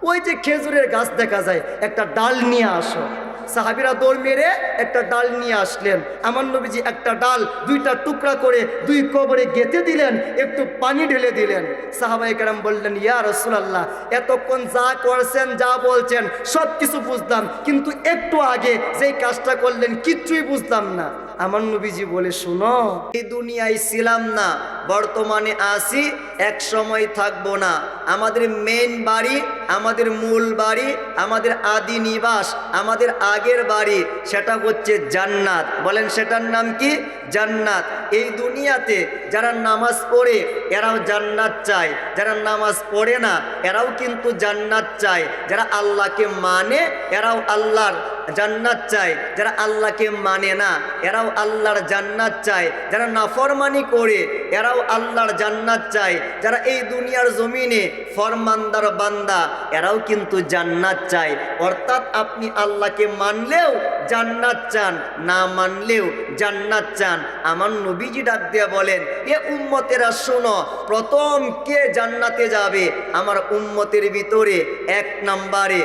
ওই যে খেজুরের গাছ দেখা যায়, একটা ডাল নিয়ে আসো। সাহাবীরা দৌড় মেরে একটা ডাল নিয়ে আসলেন। আমার নবীজি একটা ডাল দুইটা টুকরা করে দুই কবরে গেঁথে দিলেন, একটু পানি ঢেলে দিলেন। সাহাবায়ে কেরাম বললেন, ইয়া রাসূলুল্লাহ, এতক্ষণ যা করছেন যা বলছেন সব কিছু বুঝলাম, কিন্তু একটু আগে যেই কাজটা করলেন কিচ্ছুই বুঝলাম না। আমার নবীজি বলে, শুনো, এই দুনিয়ায় ছিলাম না, বর্তমানে আসি, এক সময় থাকবো না। আমাদের মেইন বাড়ি, আমাদের মূল বাড়ি, আমাদের আদি নিবাস, আমাদের আগের বাড়ি, সেটা হচ্ছে জান্নাত। বলেন সেটার নাম কি? জান্নাত। এই দুনিয়াতে যারা নামাজ পড়ে এরাও জান্নাত চায়, যারা নামাজ পড়ে না এরাও কিন্তু জান্নাত চায়, যারা আল্লাহকে মানে এরাও আল্লাহর জান্নাত চায়, যারা আল্লাহকে মানে না এরাও আল্লাহর জান্নাত চায়, যারা নাফরমানি করে এরাও আল্লাহর জান্নাত চায়, যারা এই দুনিয়ার জমিনে ফরমানদার বান্দা এরাও কিন্তু জান্নাত চায়। অর্থাৎ আপনি আল্লাহকে মানলেও জান্নাত চান, না মানলেও জান্নাত চান। আমার নবীজি ডাক দিয়ে বলেন, এ উম্মতেরা শোনো, প্রথম কে জান্নাতে যাবে? আমার উম্মতের ভিতরে এক নম্বরে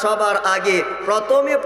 সবার আগে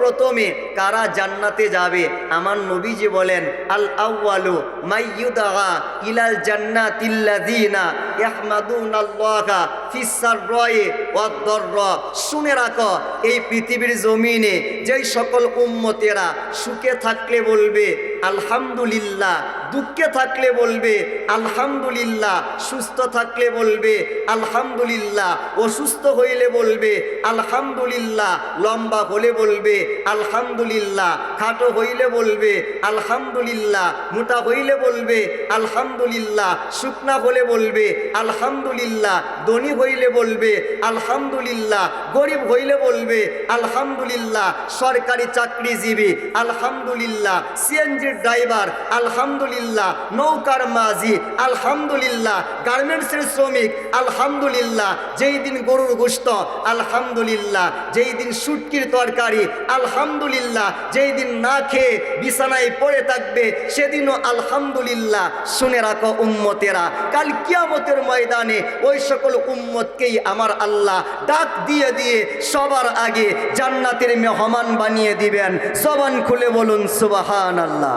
প্রথমে কারা জান্নাতে যাবে? আমার নবীজি বলেন, আল আউয়ালু মাইয়ুদা ইলাল জান্নাতিল্লাযিনা ইয়াহমাদুনাল্লাহা ফিস সাররাই ওয়াদ দাররা। শুনে রাখো, এই পৃথিবীর জমিনে যেই সকল উম্মতেরা সুখে থাকলে বলবে আলহামদুলিল্লাহ, দুঃখে থাকলে বলবে আলহামদুলিল্লাহ, সুস্থ থাকলে বলবে আলহামদুলিল্লাহ, অসুস্থ হইলে বলবে আলহামদুলিল্লাহ, লম্বা হলে বলবে আলহামদুলিল্লাহ, খাটো হইলে বলবে আলহামদুলিল্লাহ, মোটা হইলে বলবে আলহামদুলিল্লাহ, শুকনা হলে বলবে আলহামদুলিল্লাহ, ধনী হইলে বলবে আলহামদুলিল্লাহ, গরিব হইলে বলবে আলহামদুলিল্লাহ, সরকারি চাকরিজীবী আলহামদুলিল্লাহ, সিএনজির ড্রাইভার আলহামদুলিল্লাহ, নৌকার মাঝি আলহামদুলিল্লাহ, গার্মেন্টসের শ্রমিক আলহামদুলিল্লাহ, যেই দিন গরুর গোশত আলহামদুলিল্লাহ, যেই দিন শুটকির তরকারি আলহামদুলিল্লাহ, যেই দিন না খেয়ে বিছানায় পড়ে থাকবে সেদিনও আলহামদুলিল্লাহ। শুনে রাখো উম্মতেরা, কাল কিয়ামতের ময়দানে ওই সকল উম্মতকেই আমার আল্লাহ ডাক দিয়ে দিয়ে সবার আগে জান্নাতের মেহমান বানিয়ে দিবেন। জবান খুলে বলুন সুবহানাল্লাহ।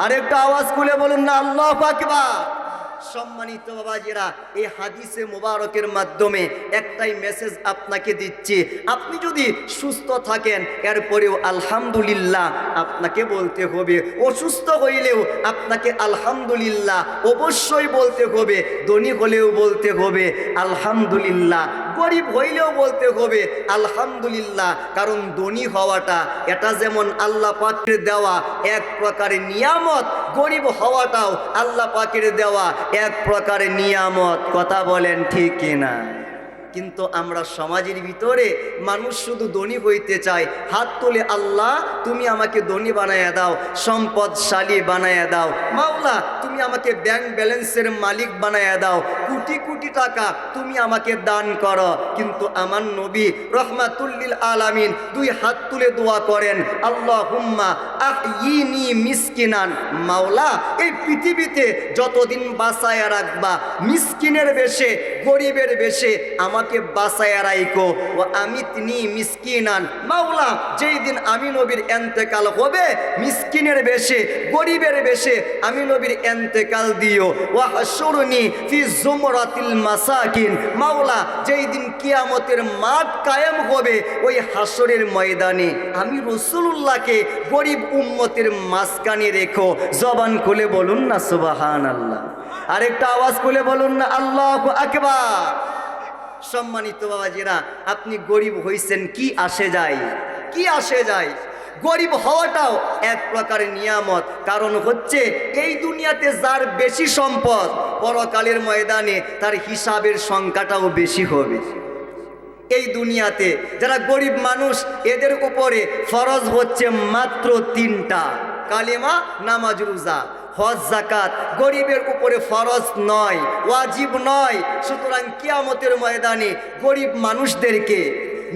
আরেকটা আওয়াজ খুলে বলুন না আল্লাহু আকবার। সম্মানিত বাবাজিরা, এই হাদিসে মোবারকের মাধ্যমে একটাই মেসেজ আপনাকে দিচ্ছি, আপনি যদি সুস্থ থাকেন এরপরেও আলহামদুলিল্লাহ আপনাকে বলতে হবে, অসুস্থ হইলেও আপনাকে আলহামদুলিল্লাহ অবশ্যই বলতে হবে, ধনী হলেও বলতে হবে আলহামদুলিল্লাহ, গরিব হইলেও বলতে হবে আলহামদুলিল্লাহ। কারণ ধনী হওয়াটা এটা যেমন আল্লাহ পাকের দেওয়া এক প্রকারের নিয়ামত, গরিব হওয়াটাও আল্লাহ পাকের দেওয়া এক প্রকারের নিয়ামত। কথা বলেন ঠিক কিনা? কিন্তু আমরা সমাজের ভিতরে মানুষ শুধু ধনী হইতে চায়, হাত তুলে আল্লাহ তুমি আমাকে ধনী বানায়া দাও, সম্পদশালী বানায়া দাও, মাওলা তুমি আমাকে ব্যাংক ব্যালেন্সের মালিক বানায়া দাও, কোটি কোটি টাকা তুমি আমাকে দান করো। কিন্তু আমার নবী রহমাতুল্লিল আলামিন দুই হাত তুলে দোয়া করেন, আল্লাহুম্মা আহইনি মিসকিনান, মাওলা এই পৃথিবীতে যতদিন বাঁচায়া রাখবা মিসকিনের বেশে, গরিবের বেশে আমাকে বাঁচায়া রাখো। ও আমিতনি মিসকিনান, মাওলা যেই দিন আমি নবীর এন্তেকাল হবে মিসকিনের বেশে, গরিবের বেশে আমি নবীর এন্তেকাল দিও। ও হাশুরনি ফি জুমরাতিল মাসাকিন, মাওলা যেই দিন কিয়ামতের মাঠ কায়েম হবে ওই হাসরের ময়দানে আমি রাসূলুল্লাহকে গরিব উম্মতের মাঝখানে রেখো। জবান খুলে বলুন না সুবহানাল্লাহ। আরেকটা আওয়াজ খুলে বলুন না আল্লাহু আকবার। সম্মানিত বাবাজিরা, আপনি গরিব হইছেন, কি আসে যায়? কি আসে যায়? গরিব হওয়াটাও এক প্রকারের নিয়ামত। কারণ হচ্ছে এই দুনিয়াতে যার বেশি সম্পদ পরকালের ময়দানে তার হিসাবের সংখ্যাটাও বেশি হবে। এই দুনিয়াতে যারা গরিব মানুষ এদের উপরে ফরজ হচ্ছে মাত্র 3টা, কালেমা, নামাজ, রোজা, হজ, যাকাত। গরিবের উপরে ফরজ নয়, ওয়াজিব নয়। সুতরাং কিয়ামতের ময়দানে গরিব মানুষদেরকে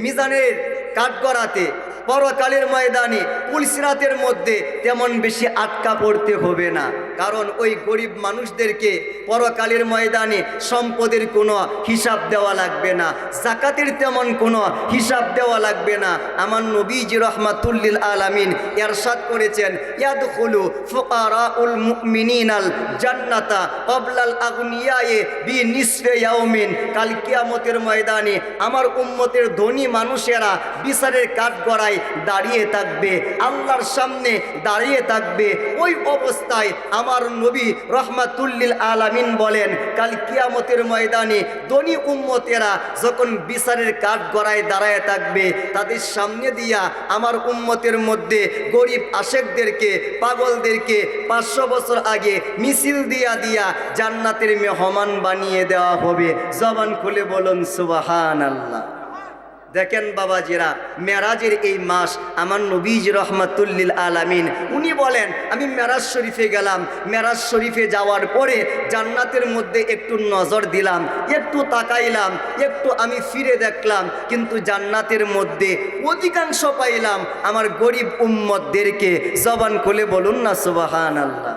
মিজানের কাঠগড়াতে পরকালের ময়দানে পুলসিরাতের মধ্যে তেমন বেশি আটকা পড়তে হবে না, কারণ ওই গরিব মানুষদেরকে পরকালের ময়দানে সম্পদের কোনো হিসাব দেওয়া লাগবে না, যাকাতের তেমন কোনো হিসাব দেওয়া লাগবে না। আমার নবীজি রহমাতুল্লিল আলামিন ইরশাদ করেছেন, ইয়াদখুলু ফুকারাউল মুমিনিনাল জান্নাতা ক্বাবলাল আগনিয়ায়ে বিনিসফি ইয়াউমিন। কাল কিয়ামতের ময়দানে আমার উম্মতের ধনী মানুষেরা বিচারের কাঠগড়ায় দাঁড়িয়ে থাকবে, আল্লাহর সামনে দাঁড়িয়ে থাকবে। ওই অবস্থায় আমার নবী রহমাতুল্লিল আলামিন বলেন, কাল কিয়ামতের ময়দানে ধনী উম্মতেরা যখন বিচারের কাঠগড়ায় দাঁড়ায় থাকবে, তাদের সামনে দিয়া আমার উম্মতের মধ্যে গরিব আশেকদেরকে, পাগলদেরকে 500 বছর আগে মিছিল দিয়া দিয়া জান্নাতের মেহমান বানিয়ে দেওয়া হবে। জবান খুলে বলুন সুবহানাল্লাহ। দেখেন বাবাজিরা, মেরাজের এই মাস আমার নবীজি রহমাতুল্লিল আলামিন উনি বলেন, আমি মেরাজ শরীফে গেলাম, মেরাজ শরীফে যাওয়ার পরে জান্নাতের মধ্যে একটু নজর দিলাম, একটু তাকাইলাম, একটু আমি ফিরে দেখলাম, কিন্তু জান্নাতের মধ্যে অধিকাংশ পাইলাম আমার গরিব উম্মতদেরকে। জবান খুলে বলুন না সুবহানাল্লাহ।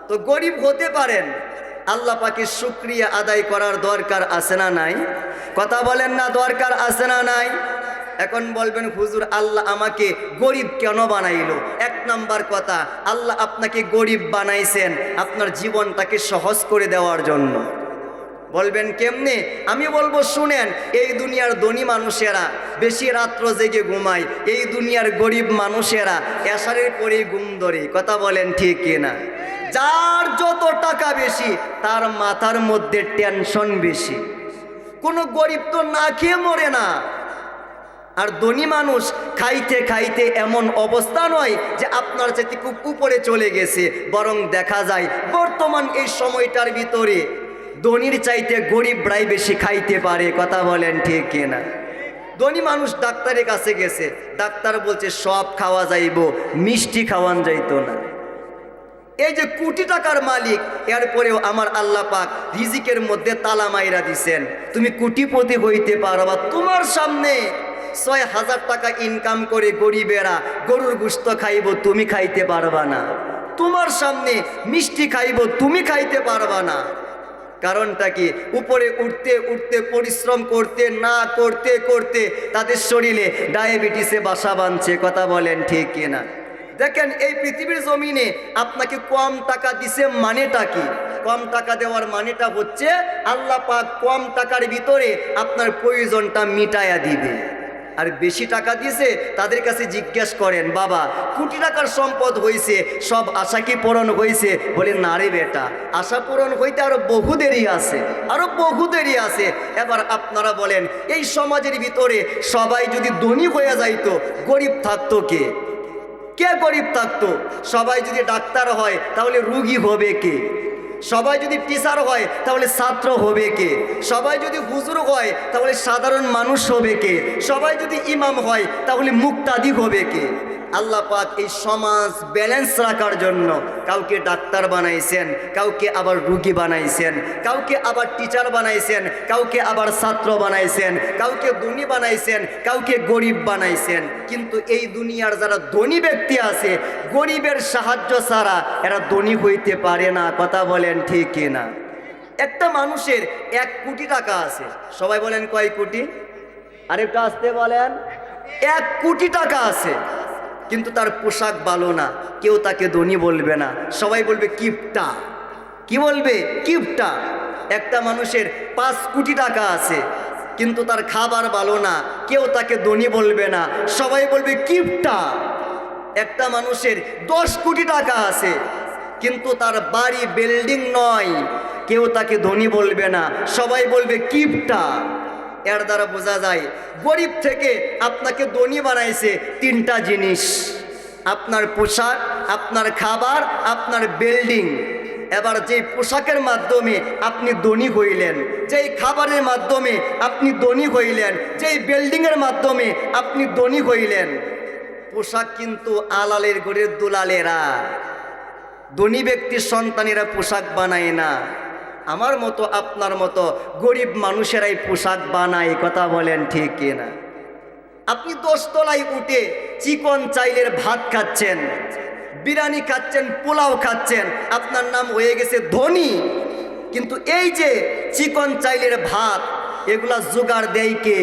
তো গরিব হতে পারেন, আল্লাহ পাকের শুকরিয়া আদায় করার দরকার আছে না নাই? কথা বলেন না, দরকার আছে না নাই? এখন বলবেন হুজুর আল্লাহ আমাকে গরিব কেন বানাইলো? 1 নাম্বার কথা, আল্লাহ আপনাকে গরিব বানাইছেন আপনার জীবনটাকে সহজ করে দেওয়ার জন্য। বলবেন কেমনে? আমি বলবো শুনেন, এই দুনিয়ার ধনী মানুষেরা বেশি রাত্র জেগে ঘুমায়, এই দুনিয়ার গরিব মানুষেরা এশারের পরে ঘুম ধরে। কথা বলেন ঠিক কিনা? যার যত টাকা বেশি তার মাথার মধ্যে টেনশন বেশি। কোনো গরিব তো না খেয়ে মরে না, আর ধনী মানুষ খাইতে খাইতে এমন অবস্থা নয় যে আপনার চাইতে খুব উপরে চলে গেছে, বরং দেখা যায় বর্তমান এই সময়টার ভিতরে ধনীর চাইতে গরিবরাই বেশি খাইতে পারে। কথা বলেন ঠিক কিনা? ধনী মানুষ ডাক্তারের কাছে গেছে, ডাক্তার বলছে সব খাওয়া যাইব, মিষ্টি খাওয়ান যাইতো না। এই যে কোটি টাকার মালিক, এরপরেও আমার আল্লাহ পাক রিজিকের মধ্যে তালা মাইরা দিছেন, তুমি কোটিপতি হইতে পারবা। তোমার সামনে 6,000 টাকা ইনকাম করে গরিবেরা গরুর গোশত খাইব, তুমি খাইতে পারবা না। তোমার সামনে মিষ্টি খাইব, তুমি খাইতে পারবা না। কারণটা কি? উপরে উঠতে উঠতে পরিশ্রম করতে না করতে করতে তাদের শরীরে ডায়াবেটিসে বাসা বাঁধছে। কথা বলেন ঠিক কিনা? দেখেন এই পৃথিবীর জমিনে আপনাকে কম টাকা দিছে, মানেটা কি? কম টাকা দেওয়ার মানেটা হচ্ছে আল্লাহ পাক কম টাকার ভিতরে আপনার প্রয়োজনটা মিটায়া দিবে। আর বেশি টাকা দিয়েছে তাদের কাছে জিজ্ঞেস করেন, বাবা কোটি টাকার সম্পদ হয়েছে, সব আশা কি পূরণ হয়েছে? বলে না রে বেটা, আশা পূরণ হইতে আরো বহু দেরি আছে, আরো বহু দেরি আছে। এবার আপনারা বলেন, এই সমাজের ভিতরে সবাই যদি ধনী হয়ে যাইতো, গরিব থাকতো কে? কে গরিব থাকতো? সবাই যদি ডাক্তার হয় তাহলে রুগী হবে কে? সবাই যদি টিচার হয় তাহলে ছাত্র হবে কে? সবাই যদি হুজুর হয় তাহলে সাধারণ মানুষ হবে কে? সবাই যদি ইমাম হয় তাহলে মুক্তাদি হবে কে? আল্লাহ পাক এই সমাজ ব্যালেন্স রাখার জন্য কাউকে ডাক্তার বানাইছেন, কাউকে আবার রুগী বানাইছেন, কাউকে আবার টিচার বানাইছেন, কাউকে আবার ছাত্র বানাইছেন, কাউকে ধনী বানাইছেন, কাউকে গরিব বানাইছেন। কিন্তু এই দুনিয়ার যারা ধনী ব্যক্তি আছে, গরিবের সাহায্য ছাড়া এরা ধনী হইতে পারে না। কথা বলেন ঠিক কিনা? একটা মানুষের 1 কোটি টাকা আছে, সবাই বলেন কয় কোটি? আরেকটা আসতে বলেন। 1 কোটি টাকা আছে, কিন্তু তার পোশাক ভালো না, কেউ তাকে ধনী বলবে না, সবাই বলবে কিপটা। কি বলবে? কিপটা। একটা মানুষের 5 কোটি টাকা আছে, কিন্তু তার খাবার ভালো না, কেউ তাকে ধনী বলবে না, সবাই বলবে কিপটা। একটা মানুষের 10 কোটি টাকা আছে, কিন্তু তার বাড়ি বিল্ডিং নয়, কেউ তাকে ধনী বলবে না, সবাই বলবে কিপটা। এর দ্বারা বোঝা যায় গরিব থেকে আপনাকে ধনী বানাইছে 3টা জিনিস: আপনার পোশাক, আপনার খাবার, আপনার বিল্ডিং। এবার যেই পোশাকের মাধ্যমে আপনি ধনী হইলেন, যেই খাবারের মাধ্যমে আপনি ধনী হইলেন, যেই বিল্ডিংয়ের মাধ্যমে আপনি ধনী হইলেন, পোশাক কিন্তু আলালের ঘরের দুলালেরা, ধনী ব্যক্তির সন্তানেরা পোশাক বানায় না। আমার মতো আপনার মতো গরিব মানুষেরাই পোশাক বানায়। কথা বলেন ঠিক কিনা? আপনি 10 তলায় উঠে চিকন চাইলের ভাত খাচ্ছেন, বিরিয়ানি খাচ্ছেন, পোলাও খাচ্ছেন, আপনার নাম হয়ে গেছে ধনী। কিন্তু এই যে চিকন চাইলের ভাত, এগুলা জোগাড় দেয় কে?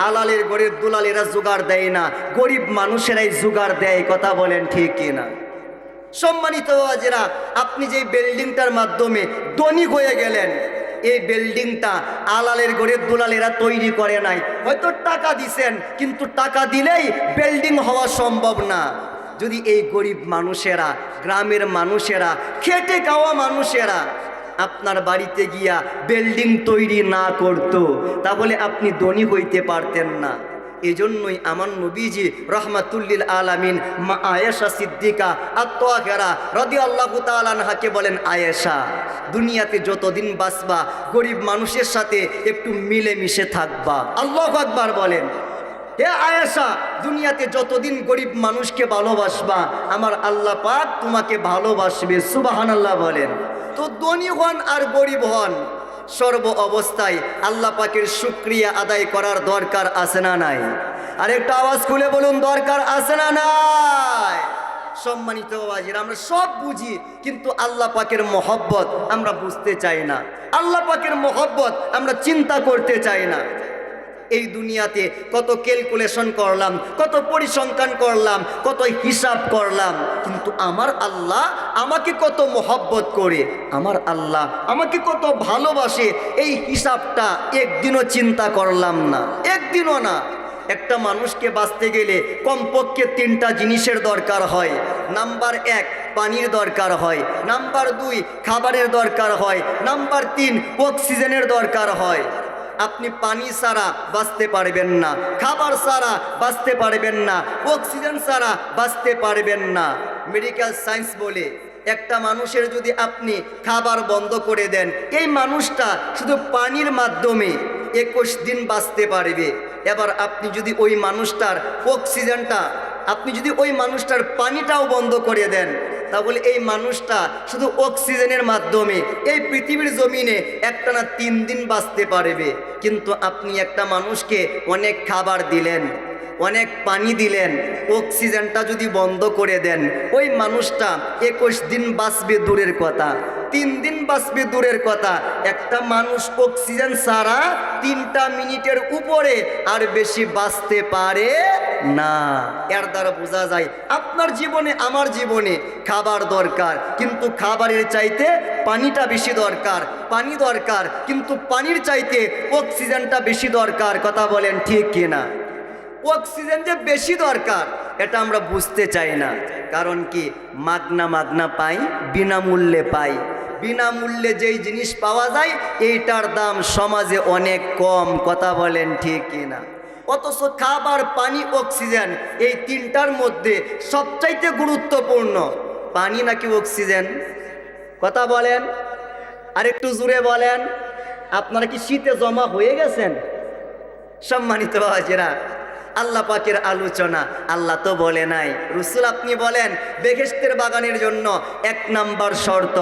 আলালের ঘরের দুলালেরা জোগাড় দেয় না, গরিব মানুষেরাই জোগাড় দেয়। কথা বলেন ঠিক কিনা? সম্মানিত বাবাজিরা, আপনি যে বিল্ডিংটার মাধ্যমে ধনী হয়ে গেলেন, এই বিল্ডিংটা আলালের ঘরের দুলালেরা তৈরি করে নাই। হয়তো টাকা দিছেন, কিন্তু টাকা দিলেই বিল্ডিং হওয়া সম্ভব না। যদি এই গরিব মানুষেরা, গ্রামের মানুষেরা, খেটে খাওয়া মানুষেরা আপনার বাড়িতে গিয়া বিল্ডিং তৈরি না করত, তাহলে আপনি ধনী হইতে পারতেন না। এজন্যই আমার নবীজি রহমাতুল্লিল আলামিন মা আয়েশা সিদ্দিকা আত-তাহেরা রাদিয়াল্লাহু তাআলা আনহাকে বলেন, আয়েশা, দুনিয়াতে যতদিন বাঁচবা গরিব মানুষের সাথে একটু মিলেমিশে থাকবা। আল্লাহু আকবার বলেন। হে আয়েশা, দুনিয়াতে যতদিন গরিব মানুষকে ভালোবাসবা আমার আল্লাহ পাক তোমাকে ভালোবাসবে। সুবহানাল্লাহ বলেন। তো ধনী হন আর গরিব হন, সর্ব অবস্থায় আল্লাহ পাকের শুকরিয়া আদায় করার দরকার আছে না নাই? আর একটা আওয়াজ খুলে বলুন, দরকার আছে না নাই? সম্মানিত বাবাজিরা, আমরা সব বুঝি, কিন্তু আল্লাহ পাকের মহব্বত আমরা বুঝতে চাই না। আল্লাহ পাকের মহব্বত আমরা চিন্তা করতে চাই না। এই দুনিয়াতে কত ক্যালকুলেশন করলাম, কত পরিসংখ্যান করলাম, কত হিসাব করলাম, কিন্তু আমার আল্লাহ আমাকে কত মহব্বত করে, আমার আল্লাহ আমাকে কত ভালোবাসে, এই হিসাবটা একদিনও চিন্তা করলাম না, একদিনও না। একটা মানুষকে বাঁচতে গেলে কমপক্ষে 3টা জিনিসের দরকার হয়। নাম্বার 1 পানির দরকার হয়, নাম্বার 2 খাবারের দরকার হয়, নাম্বার 3 অক্সিজেনের দরকার হয়। আপনি পানি ছাড়া বাঁচতে পারবেন না, খাবার ছাড়া বাঁচতে পারবেন না, অক্সিজেন ছাড়া বাঁচতে পারবেন না। মেডিকেল সায়েন্স বলে একটা মানুষের যদি আপনি খাবার বন্ধ করে দেন, এই মানুষটা শুধু পানির মাধ্যমে 21 দিন বাঁচতে পারবে। এবার আপনি যদি ওই মানুষটার অক্সিজেনটা, আপনি যদি ওই মানুষটার পানিটাও বন্ধ করে দেন, তাহলে এই মানুষটা শুধু অক্সিজেনের মাধ্যমে এই পৃথিবীর জমিনে একটানা 3 দিন বাঁচতে পারবে। কিন্তু আপনি একটা মানুষকে অনেক খাবার দিলেন, অনেক পানি দিলেন, অক্সিজেনটা যদি বন্ধ করে দেন, ওই মানুষটা 21 দিন বাঁচবে দূরের কথা, 3 দিন বাঁচবে দূরের কথা। একটা মানুষ অক্সিজেন ছাড়া 3টা মিনিটের উপরে আর বেশি বাঁচতে পারে না। এর দ্বারা বোঝা যায় আপনার জীবনে, আমার জীবনে খাবার দরকার, কিন্তু খাবারের চাইতে পানিটা বেশি দরকার, পানি দরকার, কিন্তু পানির চাইতে অক্সিজেনটা বেশি দরকার। কথা বলেন ঠিক কিনা? অক্সিজেন যে বেশি দরকার এটা আমরা বুঝতে চাই না। কারণ কি? মাগনা মাগনা পাই, বিনামূল্যে পাই। বিনামূল্যে যেই জিনিস পাওয়া যায় এইটার দাম সমাজে অনেক কম। কথা বলেন ঠিক কিনা? অথচ খাবার, পানি, অক্সিজেন এই 3টার মধ্যে সবচাইতে গুরুত্বপূর্ণ পানি নাকি অক্সিজেন? কথা বলেন, আর একটু জোরে বলেন। আপনারা কি শীতে জমা হয়ে গেছেন? সম্মানিত বাবাজিরা, আল্লাহ পাকের আলোচনা, আল্লাহ তো বলে নাই, রসুল আপনি বলেন বেহেশতের বাগানের জন্য 1 নাম্বার শর্ত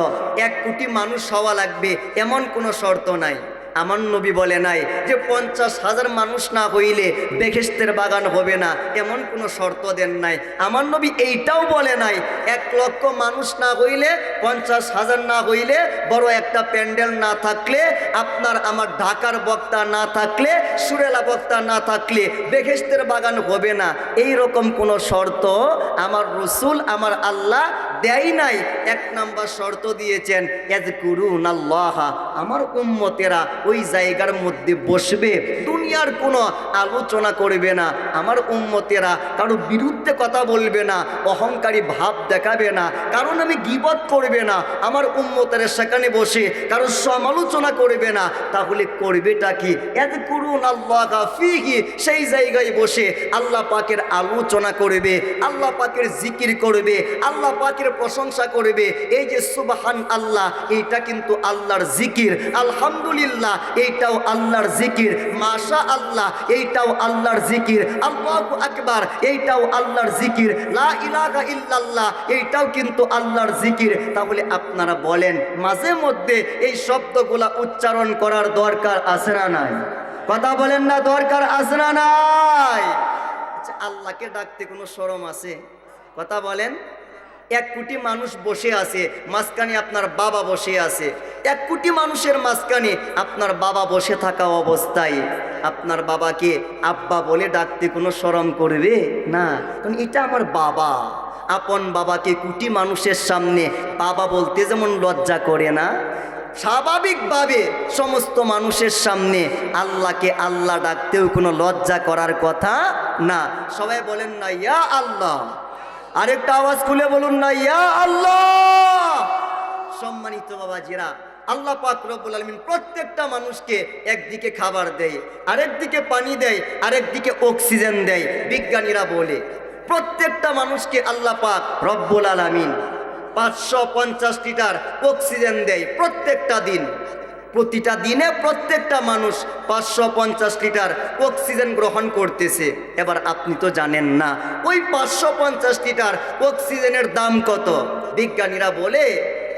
1 কোটি মানুষ হওয়া লাগবে, এমন কোনো শর্ত নাই। আমার নবী বলে নাই যে 50,000 মানুষ না হইলে বেহেশতের বাগান হবে না, এমন কোনো শর্ত দেন নাই। আমার নবী এইটাও বলে নাই 1 লক্ষ মানুষ না হইলে, 50,000 না হইলে, বড় একটা প্যান্ডেল না থাকলে, আপনার আমার ঢাকার বক্তা না থাকলে, সুরেলা বক্তা না থাকলে বেহেশতের বাগান হবে না, এই রকম কোনো শর্ত আমার রসুল, আমার আল্লাহ দেয় নাই। 1 নাম্বার শর্ত দিয়েছেন ইয়াযকুরুনাল্লাহ, আমার উম্মতেরা ওই জায়গার মধ্যে বসবে, দুনিয়ার কোনো আলোচনা করবে না, আমার উম্মতেরা কারো বিরুদ্ধে কথা বলবে না, অহংকারী ভাব দেখাবে না, কারণ আমি গীবত করবে না, আমার উম্মতেরা সেখানে বসে কারো সমালোচনা করবে না। তাহলে করবেটা কি? ইয়াযকুরুনাল্লাহ ফীহি, সেই জায়গায় বসে আল্লাহ পাকের আলোচনা করবে, আল্লাহ পাকের জিকির করবে, আল্লাহ পাকের প্রশংসা করবে। এই যে সুবহান আল্লাহ, এইটা কিন্তু আল্লাহর জিকির। আলহামদুলিল্লাহ, এইটাও আল্লাহর জিকির। মাশা আল্লাহ, এইটাও আল্লাহর জিকির। আল্লাহু আকবার, এইটাও আল্লাহর জিকির। লা ইলাহা ইল্লাল্লাহ, এইটাও কিন্তু আল্লাহর জিকির। তাহলে আপনারা বলেন, মাঝে মধ্যে এই শব্দগুলা উচ্চারণ করার দরকার আছে না নাই? কথা বলেন না, দরকার আছে না নাই? আচ্ছা, আল্লাহকে ডাকতে কোনো শরম আছে? কথা বলেন। 1 কোটি মানুষ বসে আছে, মাঝখানে আপনার বাবা বসে আছে। 1 কোটি মানুষের মাঝখানে আপনার বাবা বসে থাকা অবস্থায় আপনার বাবাকে আব্বা বলে ডাকতে কোনো শরম করবে না? কারণ এটা আমার বাবা। আপন বাবাকে কোটি মানুষের সামনে বাবা বলতে যেমন লজ্জা করে না, স্বাভাবিকভাবে সমস্ত মানুষের সামনে আল্লাহকে আল্লাহ ডাকতেও কোনো লজ্জা করার কথা না। সবাই বলেন না ইয়া আল্লাহ। আরেকটা আওয়াজ খুলে বলুন না ইয়া আল্লাহ। সম্মানিত বাবাজিরা, আল্লাহ পাক রব্বুল আলামিন প্রত্যেকটা মানুষকে একদিকে খাবার দেয়, আরেকদিকে পানি দেয়, আরেকদিকে অক্সিজেন দেয়। বিজ্ঞানীরা বলে প্রত্যেকটা মানুষকে আল্লাহ পাক রব্বুল আলামিন 550 লিটার অক্সিজেন দেয় প্রত্যেকটা দিন। প্রতিটা দিনে প্রত্যেকটা মানুষ 550 লিটার অক্সিজেন গ্রহণ করতেছে। এবার আপনি তো জানেন না ওই 550 লিটার অক্সিজেনের দাম কত। বিজ্ঞানীরা বলে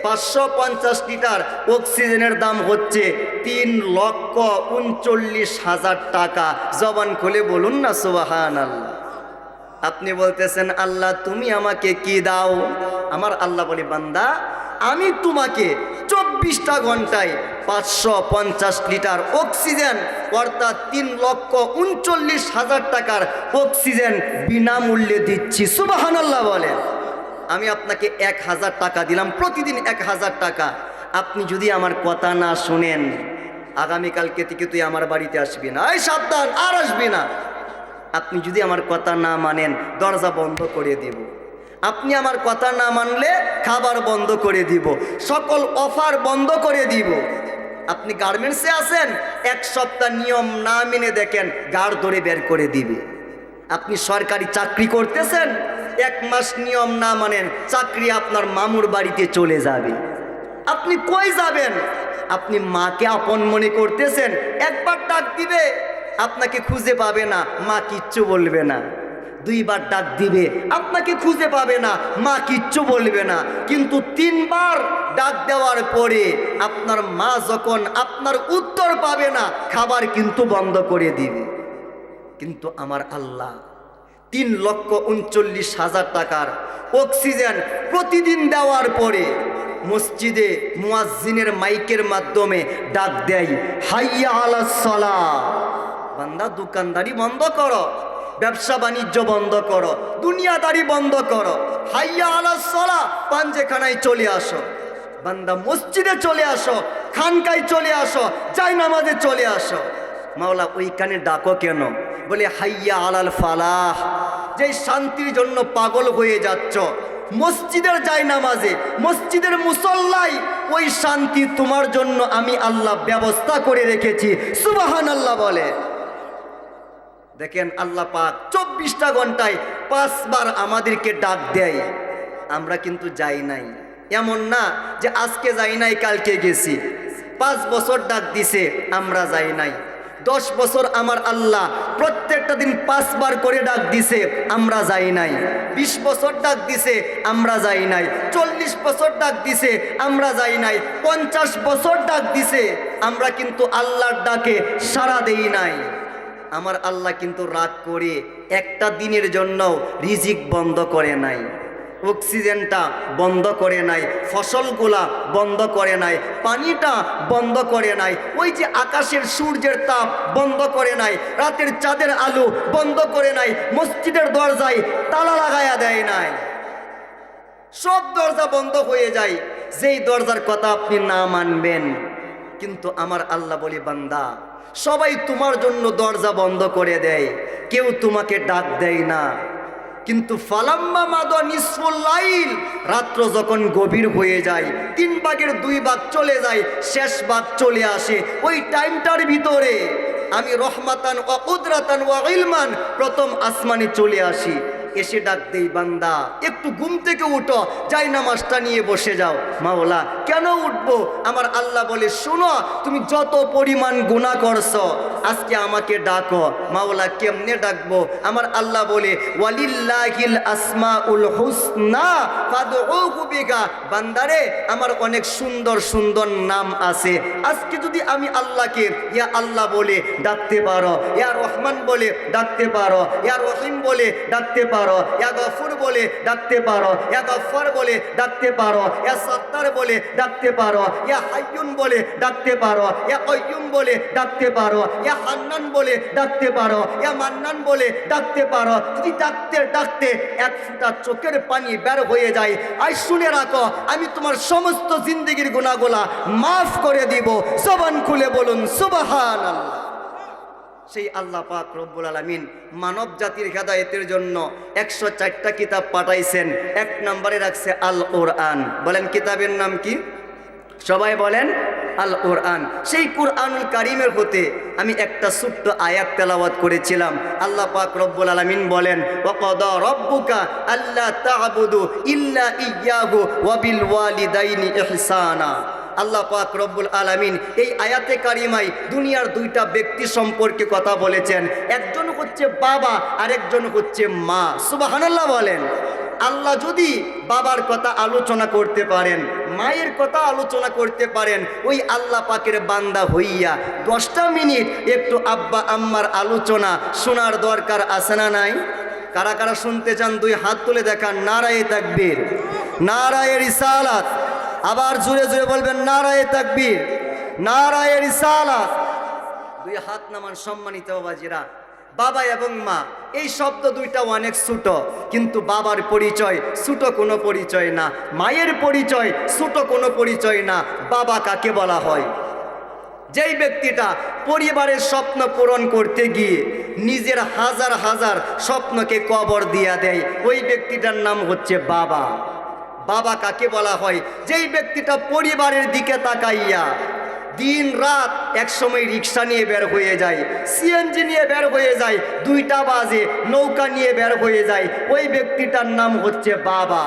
550 লিটার অক্সিজেনের দাম হচ্ছে 3,39,000 টাকা। জবান খুলে বলুন না সুবহানাল্লাহ। আপনি বলতেছেন আল্লাহ তুমি আমাকে কি দাও? আমার আল্লাহ বলে বান্দা আমি তোমাকে 24টা ঘন্টায় 550 লিটার অক্সিজেন অর্থাৎ 3,39,000 টাকার অক্সিজেন বিনামূল্যে দিচ্ছি। সুবহানাল্লাহ বলেন। আমি আপনাকে 1000 টাকা দিলাম, প্রতিদিন 1000 টাকা। আপনি যদি আমার কথা না শুনেন, আগামীকালকে থেকে তুই আমার বাড়িতে আসবি না, এই সাবধান, আর আসবি না। আপনি যদি আমার কথা না মানেন, দরজা বন্ধ করে দিব। আপনি আমার কথা না মানলে খাবার বন্ধ করে দিব, সকল অফার বন্ধ করে দিব। আপনি গার্মেন্টসে আছেন, 1 সপ্তাহ নিয়ম না মেনে দেখেন গাড় ধরে বের করে দিবে। আপনি সরকারি চাকরি করতেছেন, 1 মাস নিয়ম না মানেন চাকরি আপনার মামুর বাড়িতে চলে যাবে। আপনি কই যাবেন? আপনি মাকে আপন মনে করতেছেন, একবার ডাক দিবে আপনাকে খুঁজে পাবে না, মা কিচ্ছু বলবে না। 2 বার ডাক দিবে আপনাকে খুঁজে পাবে না, মা কিচ্ছু বলবে না। কিন্তু 3 বার ডাক দেওয়ার পরে আপনার মা যখন আপনার উত্তর পাবে না, খাবার কিন্তু বন্ধ করে দিবে। কিন্তু আমার আল্লাহ 3,39,000 টাকার অক্সিজেন প্রতিদিন দেওয়ার পরে মসজিদে মুয়াজ্জিনের মাইকের মাধ্যমে ডাক দেয়, হাইয়া আলাস সালাহ। বান্দা দোকানদারি বন্ধ করো, ব্যবসা বাণিজ্য বন্ধ করো, দুনিয়াদারি বন্ধ করো, হাইয়া আলাস সালাহ, পাঞ্জেখানায় চলে আসো। বান্দা মসজিদে চলে আসো, খানকায় চলে আসো, জায়নামাজে চলে আসো। মাওলা ওইখানে ডাকো কেন? বলে হাইয়া আলাল ফালাহ। যে শান্তির জন্য পাগল হয়ে যাচ্ছ, মসজিদের জায়নামাজে, মসজিদের মুসল্লায় ওই শান্তি তোমার জন্য আমি আল্লাহ ব্যবস্থা করে রেখেছি। সুবহানাল্লাহ বলে। দেখেন আল্লাহ পাক 24টা ঘন্টায় 5 বার আমাদেরকে ডাক দেয়। আমরা কিন্তু যাই নাই। এমন না যে আজকে যাই নাই কালকে গেছি। 5 বছর ডাক দিছে, আমরা যাই নাই। 10 বছর আমার আল্লাহ প্রত্যেকটা দিন 5 বার করে ডাক দিছে, আমরা যাই নাই। 20 বছর ডাক দিছে, আমরা যাই নাই। 40 বছর ডাক দিছে, আমরা যাই নাই। 50 বছর ডাক দিছে, আমরা কিন্তু আল্লাহর ডাকে সাড়া দেই নাই। আমার আল্লাহ কিন্তু রাগ করে একটা দিনের জন্য রিজিক বন্ধ করে নাই, অক্সিজেনটা বন্ধ করে নাই, ফসলগুলা বন্ধ করে নাই, পানিটা বন্ধ করে নাই, ওই যে আকাশের সূর্যের তাপ বন্ধ করে নাই, রাতের চাঁদের আলো বন্ধ করে নাই, মসজিদের দরজায় তালা লাগায়া দেয় নাই। সব দরজা বন্ধ হয়ে যায় যেই দরজার কথা আপনি না মানবেন। কিন্তু আমার আল্লাহ বলি বান্দা সবাই তোমার জন্য দরজা বন্ধ করে দেয়, কেউ তোমাকে ডাক দেয় না। কিন্তু ফালাম্মা মাদা নিসফুল লাইল, রাত্র যখন গভীর হয়ে যায়, 3 ভাগের 2 ভাগ চলে যায়, শেষ ভাগ চলে আসে, ওই টাইমটার ভিতরে আমি রহমাতান ওয়া কুদরাতান ওয়া ইলমান প্রথম আসমানে চলে আসি। এসে ডাক দেই, বান্দা একটু ঘুম থেকে উঠো, যাই নামাজটা নিয়ে বসে যাও। মাওলা কেন উঠবো? আমার আল্লাহ বলে, শোনো, তুমি যত পরিমাণ গুনাহ করছো আজকে আমাকে ডাকো। মাওলা কেমনে ডাকবো? আমার আল্লাহ বলে, ওয়ালিল্লাহিল আসমাউল হুসনা ফাদউহু বিহা। বান্দারে, আমার অনেক সুন্দর সুন্দর নাম আছে। আজকে যদি আমি আল্লাহকে ইয়া আল্লাহ বলে ডাকতে পারো, ইয়া রহমান বলে ডাকতে পারো, ইয়া রহিম বলে ডাকতে পারো, ইয়া গফুর বলে ডাকতে পারো, ইয়া গফফার বলে ডাকতে পারো, ইয়া সত্তার বলে ডাকতে পারো, ইয়া হাইয়ুন বলে ডাকতে পারো, ইয়া কাইয়ুম বলে ডাকতে পারো, ইয়া হান্নান বলে ডাকতে পারো, ইয়া মান্নান বলে ডাকতে পারো। যদি ডাকতে ডাকতে এক ফোঁটা চোখের পানি বের হয়ে যায়, আই শুনে রাখো, আমি তোমার সমস্ত জিন্দেগির গুনাহগুলা মাফ করে দিব। জবান খুলে বলুন সুবহানাল্লাহ। সেই আল্লাহ পাক রব্বুল আলামিন মানব জাতির হেদায়েতের জন্য 104টা কিতাব পাঠাইছেন। এক নম্বরে রাখছে আল কোরআন। বলেন কিতাবের নাম কি? সবাই বলেন আল কোরআন। সেই কুরআনুল কারীমের হতে আমি একটা ছোট্ট আয়াত তেলাওয়াত করেছিলাম। আল্লাহ পাক রব্বুল আলামিন বলেন, ওয়াকাদা রাব্বুকা আল্লা তা'বুদু ইল্লা ইয়্যাহু ওয়া বিল ওয়ালিদাইনি ইহসানা। আল্লাহ পাক রব্বুল আলামিন এই আয়াতে কারিমায় দুনিয়ার দুইটা ব্যক্তি সম্পর্কে কথা বলেছেন। একজন হচ্ছে বাবা, আরেকজন হচ্ছে মা। সুবহানাল্লাহ বলেন। আল্লাহ যদি বাবার কথা আলোচনা করতে পারেন, মায়ের কথা আলোচনা করতে পারেন, ওই আল্লাহ পাকের বান্দা হইয়া 10টা মিনিট একটু আব্বা আম্মার আলোচনা শোনার দরকার আছে না নাই? কারা কারা শুনতে চান দুই হাত তুলে দেখান। নারায়ে তাকবীর, নারায়ে রিসালাত। আবার জোরে জোরে বলবেন নারায়ে তাকবীর, নারায়ে রিসালাত। দুই হাত নামান সম্মানিত বাবাজিরা। বাবা এবং মা এই শব্দ দুইটা অনেক ছোট, কিন্তু বাবার পরিচয় ছোট কোনো পরিচয় না, মায়ের পরিচয় ছোট কোনো পরিচয় না। বাবা কাকে বলা হয়? যেই ব্যক্তিটা পরিবারের স্বপ্ন পূরণ করতে গিয়ে নিজের হাজার হাজার স্বপ্নকে কবর দিয়া দেয়, ওই ব্যক্তিটার নাম হচ্ছে বাবা। বাবা কাকে বলা হয়? যেই ব্যক্তিটা পরিবারের দিকে তাকাইয়া দিন রাত এক সময় রিক্সা নিয়ে বের হয়ে যায়, সিএনজি নিয়ে বের হয়ে যায়, 2টা বাজে নৌকা নিয়ে বের হয়ে যায়, ওই ব্যক্তিটার নাম হচ্ছে বাবা।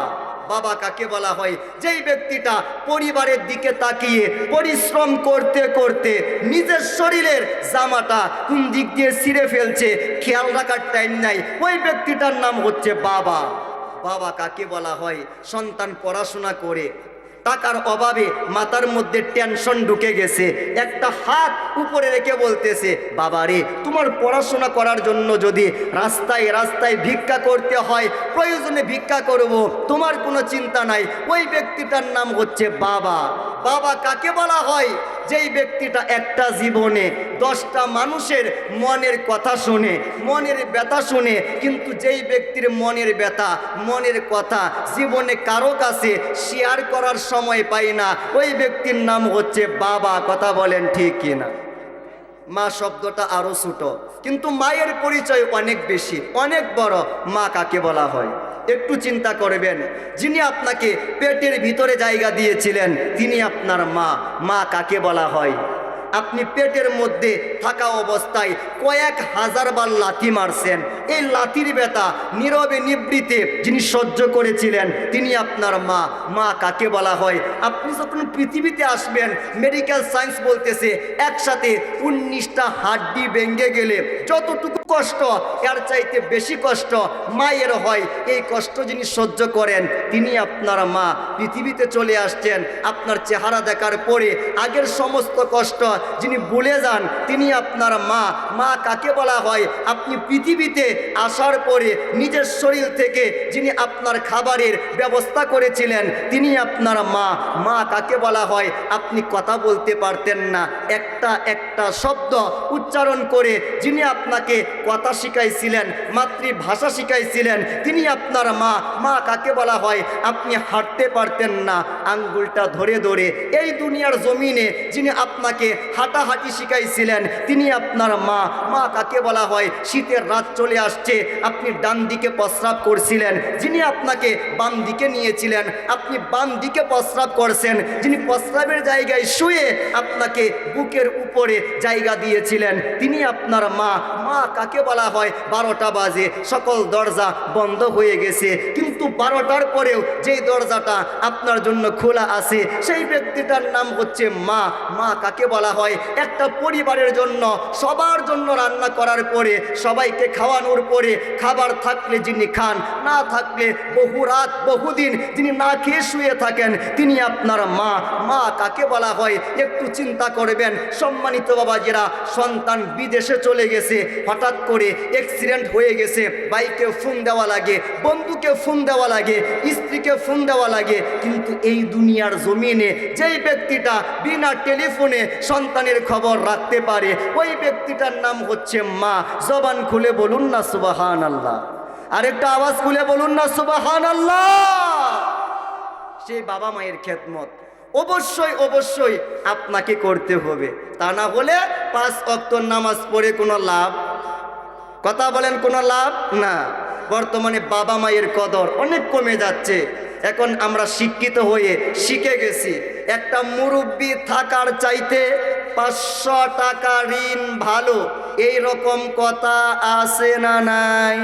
বাবা কাকে বলা হয়? যেই ব্যক্তিটা পরিবারের দিকে তাকিয়ে পরিশ্রম করতে করতে নিজের শরীরের জামাটা কোন দিক দিয়ে ছিঁড়ে ফেলছে খেয়াল রাখার টাইম নাই, ওই ব্যক্তিটার নাম হচ্ছে বাবা। বাবা কাকে বলা হয়? সন্তান পড়াশোনা করে টাকার অভাবে মাথার মধ্যে টেনশন ঢুকে গেছে, একটা হাত উপরে রেখে বলতেছে, বাবা রে, তোমার পড়াশোনা করার জন্য যদি রাস্তায় রাস্তায় ভিক্ষা করতে হয়, প্রয়োজনে ভিক্ষা করব, তোমার কোনো চিন্তা নাই, ওই ব্যক্তিটার নাম হচ্ছে বাবা। বাবা কাকে বলা হয়? যেই ব্যক্তিটা একটা জীবনে 10টা মানুষের মনের কথা শুনে, মনের ব্যথা শুনে, কিন্তু যেই ব্যক্তির মনের ব্যথা মনের কথা জীবনে কারো কাছে শেয়ার করার সময় পায় না, ওই ব্যক্তির নাম হচ্ছে বাবা। কথা বলেন ঠিক কিনা? মা শব্দটা আরো ছোট, কিন্তু মায়ের পরিচয় অনেক বেশি, অনেক বড়। মা কাকে বলা হয়? একটু চিন্তা করবেন। যিনি আপনাকে পেটের ভিতরে জায়গা দিয়েছিলেন তিনি আপনার মা। মা কাকে বলা হয়? আপনি পেটের মধ্যে থাকা অবস্থায় কয়েক হাজার বার লাথি মারছেন, এই লাথির ব্যথা নীরবে নিবৃতে যিনি সহ্য করেছিলেন তিনি আপনার মা। মা কাকে বলা হয়? আপনি যখন পৃথিবীতে আসবেন, মেডিকেল সায়েন্স বলতেছে একসাথে 19টা হাড্ডি ভেঙে গেলে যতটুকু কষ্ট, এর চাইতে বেশি কষ্ট মায়ের হয়। এই কষ্ট যিনি সহ্য করেন তিনি আপনার মা। পৃথিবীতে চলে আসছেন, আপনার চেহারা দেখার পরে আগের সমস্ত কষ্ট যিনি ভুলে যান তিনি আপনার মা। মা কাকে বলা হয়? আপনি পৃথিবীতে আসার পরে নিজের শরীর থেকে যিনি আপনার খাবারের ব্যবস্থা করেছিলেন তিনি আপনার মা। মা কাকে বলা হয়? আপনি কথা বলতে পারতেন না, একটা একটা শব্দ উচ্চারণ করে যিনি আপনাকে কথা শিখাইছিলেন, মাতৃভাষা শিখাইছিলেন তিনি আপনার মা। মা কাকে বলা হয়? আপনি হাঁটতে পারতেন না, আঙ্গুলটা ধরে ধরে এই দুনিয়ার জমিনে যিনি আপনাকে হাঁটাহাঁটি শিখাইছিলেন তিনি আপনার মা। মা কাকে বলা হয়? শীতের রাত চলে আসছে, আপনি ডান দিকে প্রস্রাব করছিলেন, যিনি আপনাকে বাম দিকে নিয়েছিলেন, আপনি বাম দিকে প্রস্রাব করছেন, যিনি প্রস্রাবের জায়গায় শুয়ে আপনাকে বুকের উপরে জায়গা দিয়েছিলেন তিনি আপনার মা। মা কাকে কাকে বলা হয়? 12টা বাজে, সকল দরজা বন্ধ হয়ে গেছে, কিন্তু 12টার পরেও যেই দরজাটা আপনার জন্য খোলা আছে সেই ব্যক্তিটার নাম হচ্ছে মা। মা কাকে বলা হয়? একটা পরিবারের জন্য সবার জন্য রান্না করার পরে, সবাইকে খাওয়ানোর পরে, খাবার থাকলে যিনি খান, না থাকলে বহু রাত বহুদিন যিনি না খেয়ে শুয়ে থাকেন, তিনি আপনার মা। মা কাকে বলা হয়? একটু চিন্তা করবেন সম্মানিত বাবাজিরা, সন্তান বিদেশে চলে গেছে, হঠাৎ করে অ্যাক্সিডেন্ট হয়ে গেছে, বাইকে ফোন দেওয়া লাগে, বন্ধুকে ফোন দেওয়া লাগে, স্ত্রীকে ফোন দেওয়া লাগে, কিন্তু এই দুনিয়ার জমিনে যেই ব্যক্তিটা বিনা টেলিফোনে সন্তানের খবর রাখতে পারে ওই ব্যক্তিটার নাম হচ্ছে মা। জবান খুলে বলুন না সুবহানাল্লাহ, আরেকটা আওয়াজ খুলে বলুন না সুবহানাল্লাহ। সেই বাবা মায়ের খেদমত অবশ্যই অবশ্যই আপনাকে করতে হবে, তা না হলে 5 ওয়াক্ত নামাজ পড়ে কোনো লাভ? কথা বলেন, কোনো লাভ না। বর্তমানে বাবা মায়ের কদর অনেক কমে যাচ্ছে। এখন আমরা শিক্ষিত হয়ে শিখে গেছি একটা মুরব্বি থাকার চাইতে 500 টাকা ঋণ ভালো, এই রকম কথা আছে না নাই?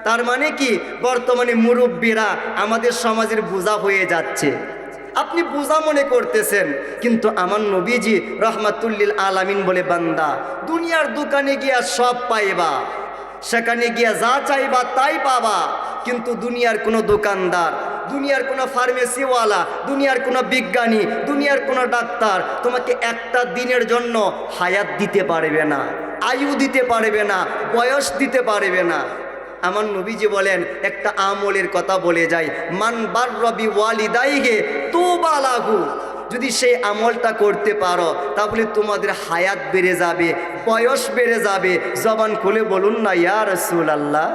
তার মানে কি, বর্তমানে মুরব্বিরা আমাদের সমাজের বোঝা হয়ে যাচ্ছে। আপনি বোঝা মনে করতেছেন, কিন্তু আমার নবীজি রহমাতুল্লিল আলামিন বলে, বান্দা দুনিয়ার দোকানে গিয়া সব পাইবা, সেখানে গিয়া যা চাইবা তাই পাবা, কিন্তু দুনিয়ার কোনো দোকানদার, দুনিয়ার কোনো ফার্মেসিওয়ালা, দুনিয়ার কোনো বিজ্ঞানী, দুনিয়ার কোনো ডাক্তার তোমাকে একটা দিনের জন্য হায়াত দিতে পারবে না, আয়ু দিতে পারবে না, বয়স দিতে পারবে না। আমার নবীজি বলেন, একটা আমলের কথা বলে যায়, মান বাররা বিওয়ালিদাইহি তুবা লাহু, যদি সেই আমলটা করতে পারো তাহলে তোমাদের হায়াত বেড়ে যাবে, বয়স বেড়ে যাবে। জবান খুলে বলুন না ইয়া রাসূলুল্লাহ,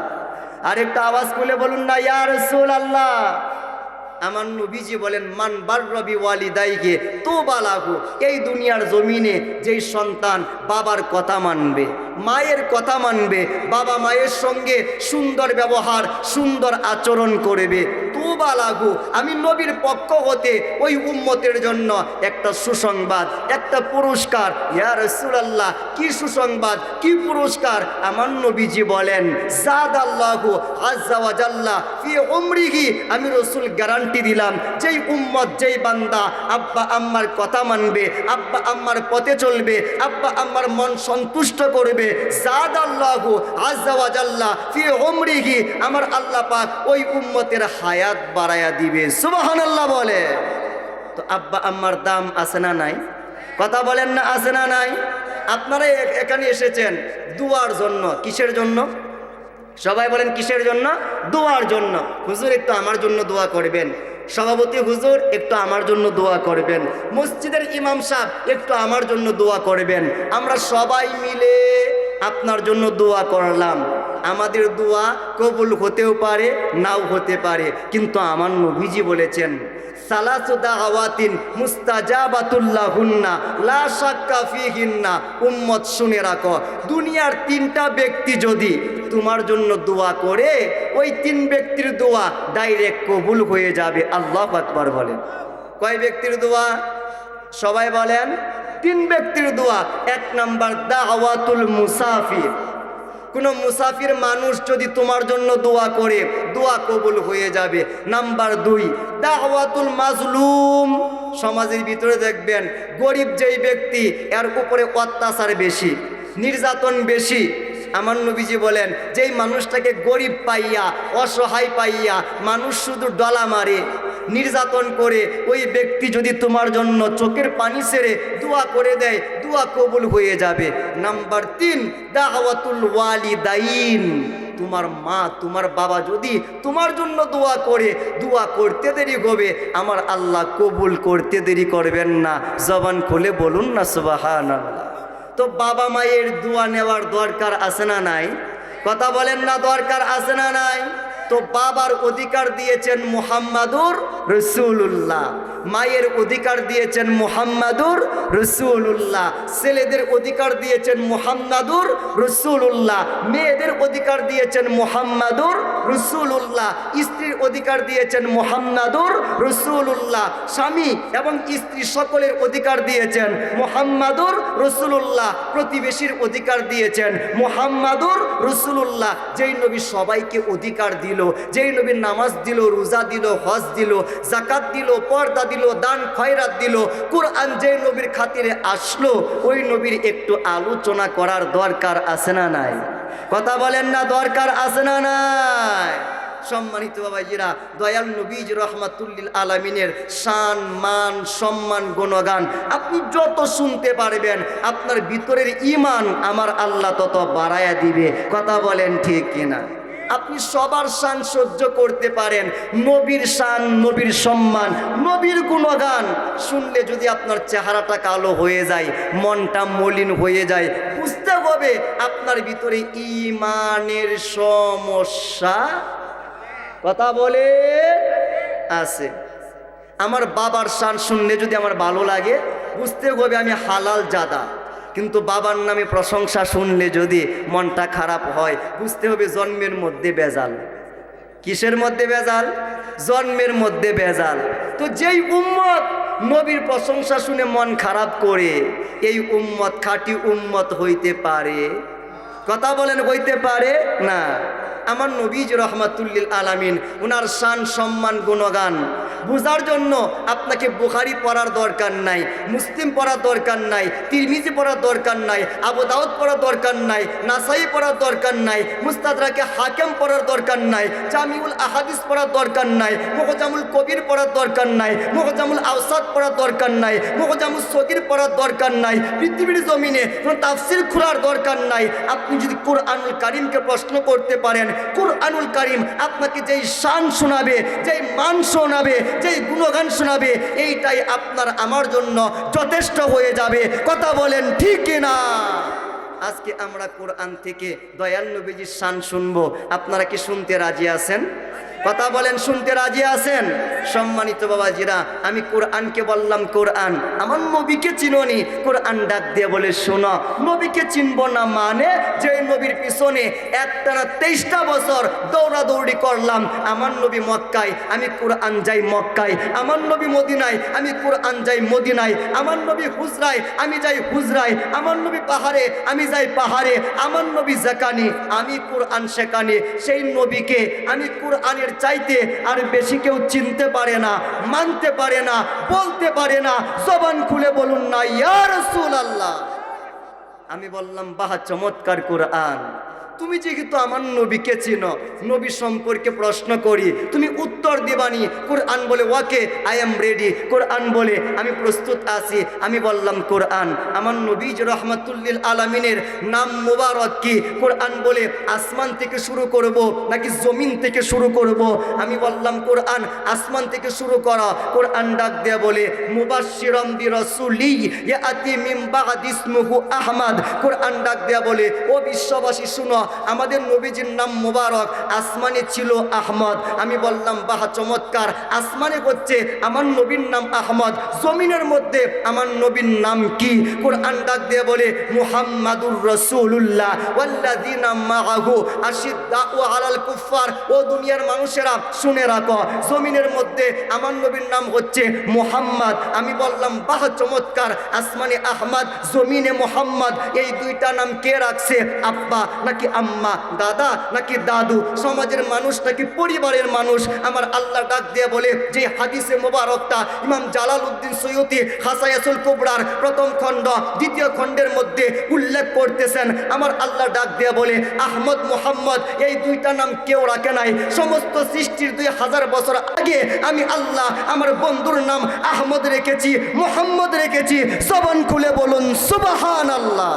আরেকটা আওয়াজ খুলে বলুন না ইয়া রাসূলুল্লাহ। আমার নবীজি বলেন, মান বাররা বিওয়ালিদাইহি তুবা লাহু, এই দুনিয়ার জমিনে যেই সন্তান বাবার কথা মানবে, মায়ের কথা মানবে, বাবা মায়ের সঙ্গে সুন্দর ব্যবহার, সুন্দর আচরণ করবে, তুবা লাহু, আমি নবীর পক্ষ হতে ওই উম্মতের জন্য একটা সুসংবাদ, একটা পুরস্কার। ইয়া রাসূলুল্লাহ, কি সুসংবাদ, কি পুরস্কার? আমার নবীজি বলেন, জাদাল্লাহু আযজা ওয়া জাল্লা ফি উমরিহি, আমি রাসূল গ্যারান্টি দিলাম, যেই উম্মত, যেই বান্দা আব্বা আম্মার কথা মানবে, আব্বা আম্মার পথে চলবে, আব্বা আম্মার মন সন্তুষ্ট করবে, জাদাল্লাহু আযজা ওয়া জাল্লা ফি উমরিহি, আমার আল্লাহ পাক ওই উম্মতের হায়াত বাড়ায়া দিবে। সুবহানাল্লাহ বলে। তো আব্বা আম্মার দাম আছে না নাই? কথা বলেন না, আছে না নাই? আপনারা এখানে এসেছেন দুয়ার জন্য, কিসের জন্য? সবাই বলেন কিসের জন্য? দোয়ার জন্য। হুজুর একটু আমার জন্য দোয়া করবেন, সভাপতি হুজুর একটু আমার জন্য দোয়া করবেন, মসজিদের ইমাম সাহেব একটু আমার জন্য দোয়া করবেন। আমরা সবাই মিলে আপনার জন্য দোয়া করলাম। আমাদের দোয়া কবুল হতেও পারে, নাও হতে পারে, কিন্তু আমার নবীজি বলেছেন, সালাসু দাওয়াতিন মুস্তাজাবাতুল লাহুন্না লা শাক্কা ফিহিন্না। উম্মত শুনে রাখো, দুনিয়ার 3টা ব্যক্তি যদি তোমার জন্য দোয়া করে, ওই 3 ব্যক্তির দোয়া ডাইরেক্ট কবুল হয়ে যাবে। আল্লাহু আকবার বলেন। কয় ব্যক্তির দোয়া? সবাই বলেন, 3 ব্যক্তির দোয়া। 1 নাম্বার দাওয়াতুল মুসাফির, কোনো মুসাফির মানুষ যদি তোমার জন্য দোয়া করে, দোয়া কবুল হয়ে যাবে। নাম্বার 2 দাওয়াতুল মাজলুম, সমাজের ভিতরে দেখবেন গরিব যেই ব্যক্তি, এর উপরে অত্যাচার বেশি, নির্যাতন বেশি। আমার নবীজি বলেন, যেই মানুষটাকে গরিব পাইয়া, অসহায় পাইয়া মানুষ শুধু ডলা মারে, নির্যাতন করে, ওই ব্যক্তি যদি তোমার জন্য চোখের পানি ছেড়ে দোয়া করে দেয়, দোয়া কবুল হয়ে যাবে। নাম্বার 3 দাওয়াতুল ওয়ালিদাইন, তোমার মা, তোমার বাবা যদি তোমার জন্য দোয়া করে, দোয়া করতে দেরি হবে, আমার আল্লাহ কবুল করতে দেরি করবেন না। জবান খুলে বলুন না সুবহানাল্লাহ। তো বাবা মায়ের দোয়া নেওয়ার দরকার আছে না নাই? কথা বলেন না, দরকার আছে না নাই? তো বাবার অধিকার দিয়েছেন মুহাম্মাদুর রাসূলুল্লাহ, মায়ের অধিকার দিয়েছেন মুহাম্মাদুর রাসূলুল্লাহ, ছেলেদের অধিকার দিয়েছেন মুহাম্মাদুর রাসূলুল্লাহ, মেয়েদের অধিকার দিয়েছেন মুহাম্মাদুর রাসূলুল্লাহ, স্ত্রীর অধিকার দিয়েছেন মুহাম্মাদুর রাসূলুল্লাহ, স্বামী এবং স্ত্রী সকলের অধিকার দিয়েছেন মুহাম্মাদুর রাসূলুল্লাহ, প্রতিবেশীর অধিকার দিয়েছেন মুহাম্মাদুর রাসূলুল্লাহ। যেই নবী সবাইকে অধিকার দিল, যেই নবী নামাজ দিল, রোজা দিল, হজ দিল, যাকাত দিল, পর্দা দিল, দান খয়রাত দিল, কোরআন যেই নবীর খাতিরে আসলো, ওই নবীর একটু আলোচনা করার দরকার আছে না নাই? কথা বলেন না, দরকার আছে না নাই? সম্মানিত বাবাজিরা, দয়াল নবীজ রহমাতুল্লিল আলামিনের শান, মান, সম্মান, গুণগান আপনি যত শুনতে পারবেন, আপনার ভিতরের ঈমান আমার আল্লাহ তত বাড়ায়া দিবে। কথা বলেন ঠিক কিনা? আপনি সবার শান সহ্য করতে পারেন, নবীর শান, নবীর সম্মান, নবীর গুণগান শুনলে যদি আপনার চেহারাটা কালো হয়ে যায়, মনটা মলিন হয়ে যায়, বুঝতে হবে আপনার ভিতরে ঈমানের সমস্যা। কথা বলে আছে। আমার বাবার শান শুনলে যদি আমার ভালো লাগে, বুঝতে হবে আমি হালাল জাদা। কিন্তু বাবার নামে প্রশংসা শুনলে যদি মনটা খারাপ হয়, বুঝতে হবে জন্মের মধ্যে বেজাল। কিসের মধ্যে বেজাল? জন্মের মধ্যে বেজাল। তো যেই উম্মত নবীর প্রশংসা শুনে মন খারাপ করে, এই উম্মত খাঁটি উম্মত হইতে পারে? কথা বলেন, হইতে পারে না। আমার নবীজ রহমাতুল্লিল আলামিন, ওনার শান, সম্মান, গুণগান বোঝার জন্য আপনাকে বুখারী পড়ার দরকার নাই, মুসলিম পড়ার দরকার নাই, তিরমিজি পড়ার দরকার নাই, আবু দাউদ পড়ার দরকার নাই, নাসাই পড়ার দরকার নাই, মুস্তাদরাকে হাকিম পড়ার দরকার নাই, জামিউল আহাদিস পড়ার দরকার নাই, মুআজামুল কবির পড়ার দরকার নাই, মুআজামুল আওসাত পড়ার দরকার নাই, মুআজামুস সগীর পড়ার দরকার নাই, পৃথিবীর জমিনে কোনো তাফসীর খোলার দরকার নাই। আপনি যদি কোরআনুল কারীমকে প্রশ্ন করতে পারেন, কোরআনুল কারীম আপনাকে যেই শান শোনাবে, যেই মান শোনাবে, যেই গুণগান শোনাবে, এইটাই আপনার আমার জন্য যথেষ্ট হয়ে যাবে। কথা বলেন ঠিক না? আজকে আমরা কোরআন থেকে দয়াল নবীজির শান শুনবো, আপনারা কি শুনতে রাজি আছেন? কথা বলেন, শুনতে রাজি আছেন? সম্মানিত বাবাজিরা, আমি কোরআনকে বললাম কোরআন, আমার নবীকে চিনোনি? কোরআন ডাক দিয়ে বলে শোনো, নবীকে চিনব না মানে যে নবীর পিছনে একটানা 23টা বছর দৌড়াদৌড়ি করলাম। আমার নবী মক্কায়, আমি কোরআন যাই মক্কায়, আমার নবী মদিনায়, আমি কোরআন যাই মদিনায়, আমার নবী হুজরায়, আমি যাই হুজরায়, আমার নবী পাহাড়ে, আমি যাই পাহাড়ে, আমার নবী যেখানে, আমি কোরআন সেখানে। সেই নবীকে আমি কোরআনের চাইতে আর বেশি কেউ চিনতে পারে না, মানতে পারে না, বলতে পারে না। জবান খুলে বলুন না ইয়া রাসূলুল্লাহ। আমি বললাম বাহ, চমৎকার কোরআন। তুমি যেহেতু আমার নবীকে চিনো, নবী সম্পর্কে প্রশ্ন করি, তুমি উত্তর দিবানি। কোরআন বলে ওকে, আই এম রেডি। কোরআন বলে আমি প্রস্তুত আছি। আমি বললাম কোরআন, আমার নবীজ রহমাতুল্লিল আলামিনের নাম মুবারক কি? কোরআন বলে আসমান থেকে শুরু করব নাকি জমিন থেকে শুরু করব? আমি বললাম কোরআন আসমান থেকে শুরু করা। কোরআন ডাক দেয়া বলে মুবাশশিরাম বিরাসূলি ইয়াতি মিন বা'দি ইসমুহু আহমদ। কোরআন ডাক দেয়া বলে ও বিশ্ববাসী শুনো, আমাদের নবীজির নাম মুবারক, আসমানে ছিল আহমদ। আমি বললাম বাহ, চমৎকার। আসমানে হচ্ছে আমার নবীর নাম আহমদ, জমিনের মধ্যে আমার নবীর নাম কি? কোরআন ডাক দিয়ে বলে মুহাম্মাদুর রাসূলুল্লাহ ওয়াল্লাযিনা মাআহু আশিদ্দাউ আলাল কুফার। ও দুনিয়ার মানুষেরা শুনে রাখো, জমিনের মধ্যে আমার নবীর নাম হচ্ছে মুহাম্মদ। আমি বললাম বাহ, চমৎকার। আসমানে আহমদ, জমিনে মুহাম্মদ, এই দুইটা নাম কে রাখছে? আব্বা নাকি আম্মা, দাদা নাকি দাদু, সমাজের মানুষ নাকি পরিবারের মানুষ? আমার আল্লাহ ডাক দিয়ে বলে যে হাদিসে মোবারকটা ইমাম জালালউদ্দিন সৈয়দী হাসায়াতুল কুবরার প্রথম খণ্ড দ্বিতীয় খণ্ডের মধ্যে উল্লেখ করতেছেন, আমার আল্লাহ ডাক দিয়ে বলে আহমদ মুহাম্মদ এই দুইটা নাম কেউ রাখে নাই। সমস্ত সৃষ্টির 2000 বছর আগে আমি আল্লাহ আমার বন্ধুর নাম আহমদ রেখেছি, মুহাম্মদ রেখেছি। জবান খুলে বলুন সুবহানাল্লাহ।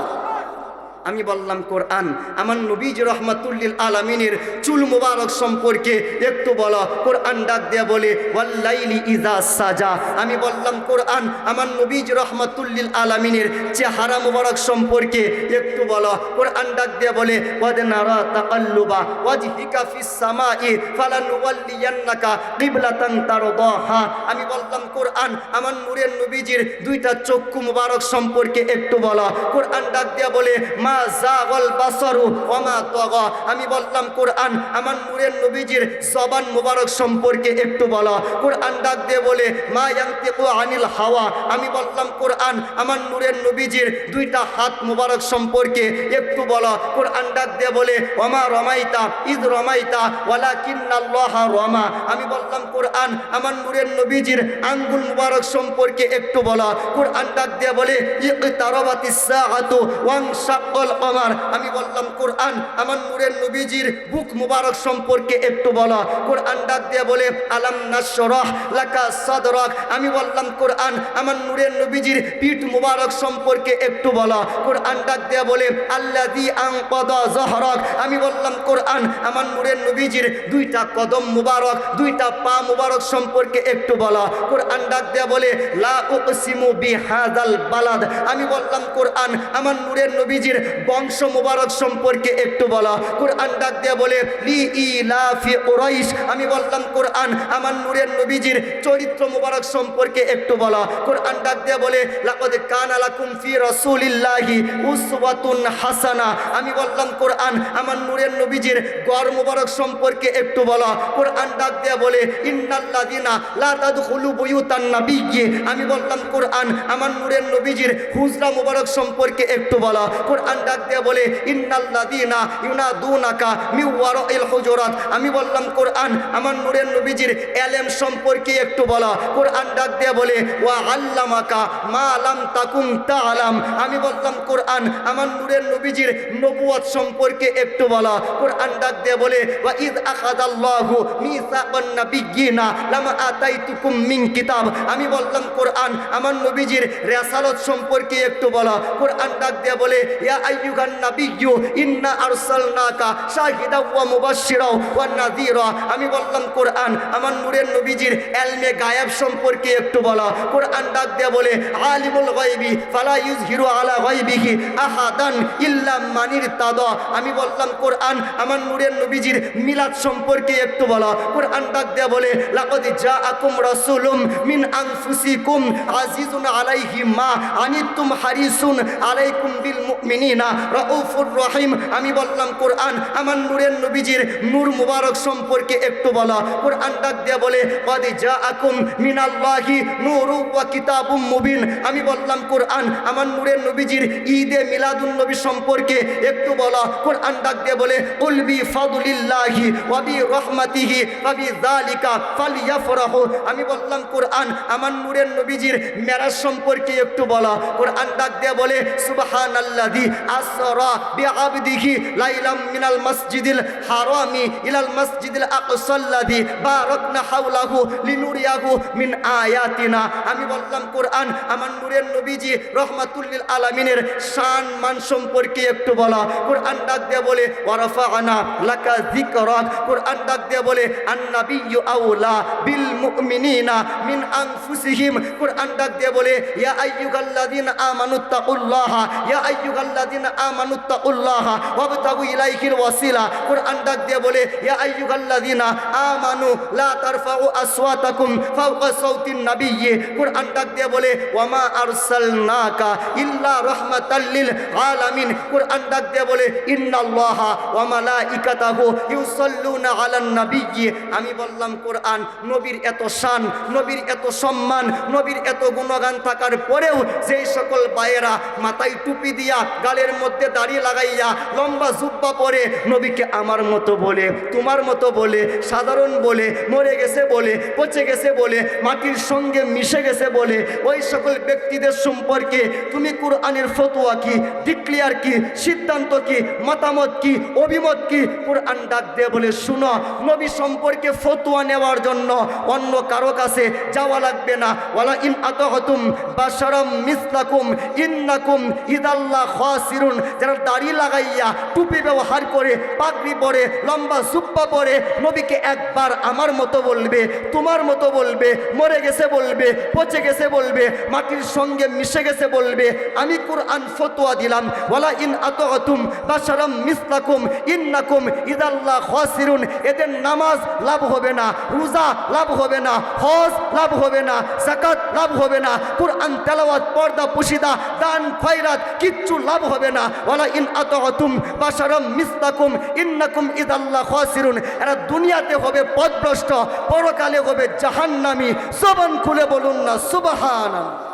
আমি বললাম কোরআন। আমার নবীজি রহমাতুল্লিল আলামিনের চুল মুবারক সম্পর্কে একটু বলো। কোরআন ডাক দেয়া বলে ওয়াল্লাইলি ইযা সাজা। আমি বললাম কোরআন। আমার নবীজি রহমাতুল্লিল আলামিনের চেহারা মুবারক সম্পর্কে একটু বলো। কোরআন ডাক দেয়া বলে ওয়াদ নারা তাকাল্লুবা ওয়াজহিকা ফিস সামাই ফালানুওয়াল্লিয়ান্নাকা কিবলাতান তারদাহা। আমি বললাম কোরআন। আমার নূরের নবীজির দুইটা চক্ষু মুবারক সম্পর্কে একটু বলো। কোরআন ডাক দেয়া বলে মা যাগাল বাসারু ওয়া মা তাগা। আমি বললাম কোরআন। আমার নূরের নবীজির জবান মুবারক সম্পর্কে একটু বলো। কোরআন ডাক দিয়ে বলে মা ইয়ানতিকু আনিল হাওয়া। আমি বললাম কোরআন। আমার নূরের নবীজির দুইটা হাত মুবারক সম্পর্কে একটু বলো। কোরআন ডাক দিয়ে বলে ওমা রমাইতা ইদ রমাইতা ওয়ালাকিন্নাল্লাহা রমা। আমি বললাম কোরআন। আমার নূরের নবীজির আঙ্গুল মুবারক সম্পর্কে একটু বলো। কোরআন ডাক দিয়ে বলে ইকতারাবাতিস সাআতু ওয়ানশাক্কাল কমার। আমি বললাম কোরআন। আমার নূরের নবীজির বুক মুবারক সম্পর্কে একটু বলো। কোরআন ডাক দিয়ে বলে আলাম নাশরাহ লাকা সাদরাক। আমি বললাম কোরআন। আমার নূরের নবীজির পিঠ মুবারক সম্পর্কে একটু বলো। কোরআন ডাক দিয়ে বলে আল্লাযী আনকাদা যহরাক। আমি বললাম কোরআন। আমার নূরের নবীজির দুইটা কদম মুবারক দুইটা পা মুবারক সম্পর্কে একটু বলো। কোরআন ডাক দিয়ে বলে লা উকসিমু বিহাযাল বালাদ। আমি বললাম কোরআন। আমার নূরের নবীজির বংশ মুবারক সম্পর্কে একটু বলো। কোরআন ডাক দিয়ে বলে লি ইলাফি কুরাইশ। আমি বললাম কোরআন। আমার নূরের নবীজির চরিত্র মুবারক সম্পর্কে একটু বলো। কোরআন ডাক দিয়ে বলে লাকাদ কানা লাকুম ফি রাসূলিল্লাহি উসওয়াতুন হাসানা। আমি বললাম কোরআন। আমার নূরের নবীজির গড় মুবারক সম্পর্কে একটু বলো। কোরআন ডাক দিয়ে বলে ইন্নাল্লাযিনা লা তাদখুলু বুয়ুতান নাবিয়্যি। আমি বললাম কোরআন। আমার নূরের নবীজির হুজরা মুবারক সম্পর্কে একটু বলো। কোরআন ডাক দিয়ে বলে ইন্নাল্লাযিনা ইউনাদুনাকা মিন ওয়ারাইল হুজুরাত। আমি বললাম কোরআন। আমার নূরের নবীজির ইলম সম্পর্কে একটু বলো। কোরআন ডাক দিয়ে বলে ওয়া আল্লামাকা মা লাম তাকুন তাআলাম। আমি বললাম কোরআন। আমার নূরের নবীজির নবুয়ত সম্পর্কে একটু বলো। কোরআন ডাক দিয়ে বলে ওয়া ইয আখাযাল্লাহু মিসাকান নাবিয়্যিনা লামা আতাইতুকুম মিন কিতাব। আমি বললাম কোরআন। আমার নবীজির রিসালাত সম্পর্কে একটু বলো। কোরআন ডাক দিয়ে বলে ইয়া আইয়ুহান নাবিয়্যু ইন্না আরসালনাকা শাহিদাও ওয়া মুবাশশিরাও ওয়া নাযীরা। আমি বললাম কোরআন। আমার নূরের নবীজির ইলমে গায়েব সম্পর্কে একটু বলো। কোরআন ডাক দিয়ে বলে আলিমুল গায়বি ফালা ইউযহিরু আলা গায়বিহি আহাদান ইল্লা মান ইরতাদা। আমি বললাম কোরআন। আমার নূরের নবীজির মিলাদ সম্পর্কে একটু বলো। কোরআন ডাক দিয়ে বলে লাকাদ জাআকুম রাসূলুম মিন আনফুসিকুম আজিজুন আলাইহি মা আনিতুম হারিসুন আলাইকুম বিল মুমিনিনা রাউফুর রহিম। আমি বললাম কোরআন। আমার নূরের নবীজির নূর মুবারক সম্পর্কে একটু বলো। কোরআন ডাক দিয়ে বলে ক্বাদ জাআকুম মিনাল্লাহি নূরু ওয়া কিতাবুম মুবিন। আমি বললাম কোরআন। আমার নূরের নবীজির ঈদে মিলাদুন নবী সম্পর্কে একটু বলো। কোরআন ডাক দিয়ে বলে কুল বি ফাদলিল্লাহি ওয়া বি রাহমাতিহি ওয়া বিযালিকা ফালইফরাহু। আমি বললাম কোরআন। আমার নূরের নবীজির মেরাজ সম্পর্কে একটু বলো। কোরআন ডাক দিয়ে বলে সুবহানাল্লাযী আসরা বিআবদিহি লাইলাম মিনাল মাসজিদিল হারামি ইলাল মাসজিদিল আকসাল্লাযী বারাকনা হাওলাহু লিনুরিয়াহু মিন আয়াতিনা। আমি বললাম কোরআন। আমার নূরের নবীজি রহমাতুল্লিল আলামিনের শান মান সম্পর্কে একটু বলো। কোরআন ডাক দিয়ে বলে ওয়া রাফা'না লাকা যিকরাক। কোরআন ডাক দিয়ে বলে আন-নাবিয়্যু আওলা বিল মুমিনিনা মিন আনফুসিহিম। কোরআন ডাক দিয়ে বলে ইয়া আইয়ুহাল্লাযিনা আমানুত্তাকুল্লাহা ইয়া আইয়ুহাল্লাযিনা আমানুত্তাকুল্লাহা ওয়াবতাগু ইলাইহিল ওয়াসিলা। কোরআন ডাক দিয়ে বলে ইয়া আইয়ুহাল্লাযিনা আমানু লা তারফাউ আসওয়াতাকুম ফাওকা সাওতিন নাবিয়্যি। কোরআন ডাক দিয়ে বলে ওয়া মা আরসালনাকা ইল্লা রাহমাতাল লিল আলামিন। কোরআন ডাক দিয়ে বলে ইন্নাল্লাহা ওয়া মালাইকাতাহু ইউসাল্লুনা আলান নাবিয়্যি। আমি বললাম কোরআন। নবীর এত শান, নবীর এত সম্মান, নবীর এত গুণগান থাকার পরেও যেই সকল ভাইয়েরা মাথায় টুপি দিয়া গালের মধ্যে দাড়ি লাগাইয়া লম্বা জুব্বা পরে নবীকে আমার মতো বলে, তোমার মতো বলে, সাধারণ বলে, মরে গেছে বলে, পচে গেছে বলে, মাটির সঙ্গে মিশে গেছে বলে, ওই সকল ব্যক্তিদের সম্পর্কে তুমি কোরআনের ফতোয়া কি, ডিক্লিয়ার কি, সিদ্ধান্ত কি, মতামত কি, অভিমত কি? কোরআন ডাক দিয়ে বলে শুনো, নবী সম্পর্কে ফতোয়া নেওয়ার জন্য অন্য কারো কাছে যাওয়া লাগবে না। ওয়ালা ইন আতাহতুম বাশারাম মিসলাকুম ইন্নাকুম ইদাল্লাহ খাসিরুন। খাসিরুন, যারা দাড়ি লাগাইয়া টুপি ব্যবহার করে পাগড়ি পরে লম্বা জুব্বা পরে নবীকে একবার আমার মতো বলবে, তোমার মতো বলবে, মরে গেছে বলবে, পচে গেছে বলবে, মাটির সঙ্গে মিশে গেছে বলবে, আমি কুরআন ফতোয়া দিলাম ওয়ালা ইন আতাতুম বাশারাম মিসলাকুম ইন্নাকুম ইদাল্লাহ খাসিরুন। এদের নামাজ লাভ হবে না, রোজা লাভ হবে না, হজ লাভ হবে না, যাকাত লাভ হবে না, কুরআন তেলাওয়াত পর্দা পুশিদা দান খয়রাত কিচ্ছু লাভ হবে না। ওয়ালা ইন আতাতুম বাশারাম মিসলাকুম ইন্নাকুম ইদাল্লাহ খাসিরুন। এরা দুনিয়াতে হবে পথভ্রষ্ট, পরকালে হবে জাহান্নামী। জবান খুলে বলুন না সুবহানাল্লাহ।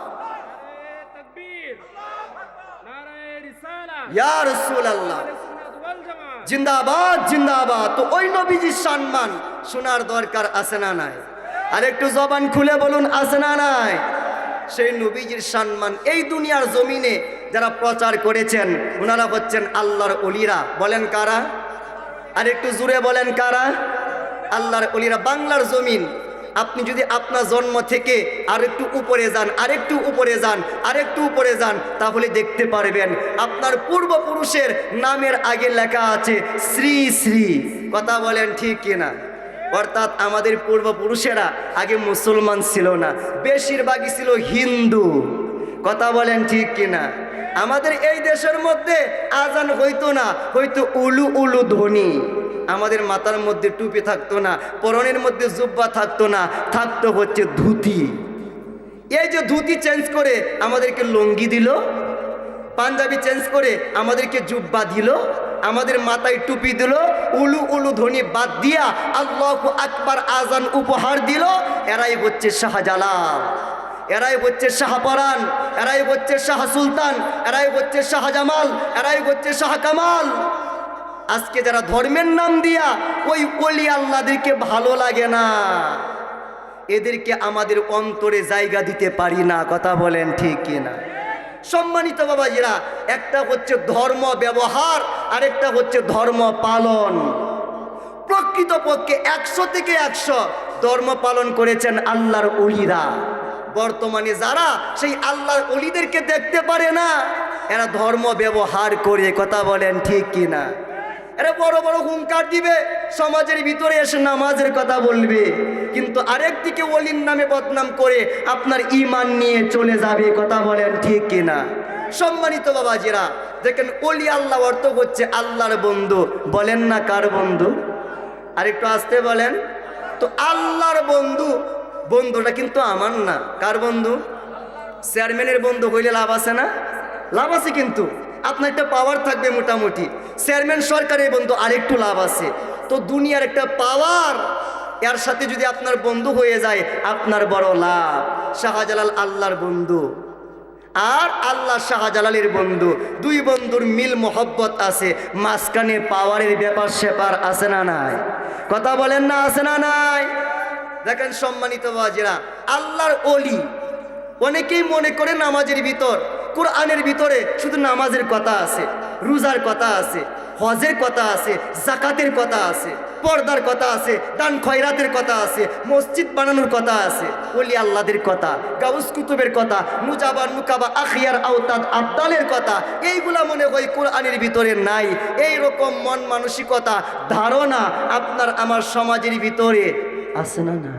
ইয়া রাসূলুল্লাহ জিন্দাবাদ জিন্দাবাদ। তো ওই নবীজির সম্মান শোনার দরকার আছে না নাই? আর একটু জবান খুলে বলুন আছে না নাই? সেই নবীজির সম্মান এই দুনিয়ার জমিনে যারা প্রচার করেছেন ওনারা হচ্ছেন আল্লাহর ওলিরা। বলেন কারা? আর একটু জোরে বলেন কারা? আল্লাহর ওলিরা। বাংলার জমিন আপনি যদি আপনার জন্ম থেকে আরেকটু উপরে যান, আরেকটু উপরে যান, আরেকটু উপরে যান, তাহলে দেখতে পারবেন আপনার পূর্বপুরুষের নামের আগে লেখা আছে শ্রী শ্রী। কথা বলেন ঠিক কিনা? অর্থাৎ আমাদের পূর্বপুরুষেরা আগে মুসলমান ছিল না, বেশিরভাগই ছিল হিন্দু। কথা বলেন ঠিক কিনা? আমাদের এই দেশের মধ্যে আজান হইতো না, হয়তো উলু উলু ধ্বনি। আমাদের মাথার মধ্যে টুপি থাকতো না, পরনের মধ্যে জুব্বা থাকতো না, থাকতো হচ্ছে ধুতি। এই যে ধুতি চেঞ্জ করে আমাদেরকে লুঙ্গি দিল, পাঞ্জাবি চেঞ্জ করে আমাদেরকে জুব্বা দিল, আমাদের মাথায় টুপি দিল, উলু উলু ধ্বনি বাদ দিয়া আল্লাহু আকবার আজান উপহার দিল। এরাই হচ্ছে শাহজালাল, এরাই হচ্ছে শাহপরান, এরাই হচ্ছে শাহ সুলতান, এরাই হচ্ছে শাহজামাল, এরাই হচ্ছে শাহ কামাল। আজকে যারা ধর্মের নাম দিয়া ওই ওলি আল্লাহদেরকে ভালো লাগে না, এদেরকে আমাদের অন্তরে জায়গা দিতে পারি না। কথা বলেন ঠিক কিনা? সম্মানিত বাবাজিরা, একটা হচ্ছে ধর্ম ব্যবহার, আরেকটা হচ্ছে ধর্ম পালন। প্রকৃতপক্ষে 100 থেকে 100 ধর্ম পালন করেছেন আল্লাহর ওলিরা। বর্তমানে যারা সেই আল্লাহর ওলিদেরকে দেখতে পারে না, এরা ধর্ম ব্যবহার করে। কথা বলেন ঠিক কিনা? এরা বড় বড় হুঙ্কার দিবে, সমাজের ভিতরে এসে নামাজের কথা বলবে, কিন্তু আরেকদিকে ওলির নামে বদনাম করে আপনার ঈমান নিয়ে চলে যাবে। কথা বলেন ঠিক কিনা? সম্মানিত বাবাজিরা, দেখেন ওলি আল্লাহ অর্থ হচ্ছে আল্লাহর বন্ধু। বলেন না কার বন্ধু? আরেকটু আসতে বলেন তো। আল্লাহর বন্ধু, বন্ধুটা কিন্তু আমার না। কার বন্ধু? চেয়ারম্যানের বন্ধু হইলে লাভ আছে না? লাভ আছে, কিন্তু আপনার একটা পাওয়ার থাকবে মোটামুটি। চেয়ারম্যান সরকারের বন্ধু আরেকটু লাভ আছে। তো দুনিয়ার একটা পাওয়ার, এর সাথে যদি আপনার বন্ধু হয়ে যায় আপনার বড় লাভ। শাহজালাল আল্লাহর বন্ধু আর আল্লাহ শাহজালালের বন্ধু, দুই বন্ধুর মিল মোহব্বত আছে, মাঝখানে পাওয়ারের ব্যাপার স্যাপার আছে না নাই? কথা বলেন না আছে না নাই? দেখেন সম্মানিত বাজিরা, আল্লাহর ওলি অনেকেই মনে করে নামাজের ভিতর, কোরআনের ভিতরে শুধু নামাজের কথা আছে, রোজার কথা আছে, হজের কথা আছে, জাকাতের কথা আছে, পর্দার কথা আছে, দান খয়রাতের কথা আছে, মসজিদ বানানোর কথা আছে, ওলি আল্লাহদের কথা, গাউস কুতুবের কথা, নুজাবা নুকাবা আখিয়ার আওতাদ আবদালের কথা, এইগুলা মনে হয় কোরআনের ভিতরে নাই। এই রকম মন মানসিকতা, ধারণা আপনার আমার সমাজের ভিতরে আছে না? না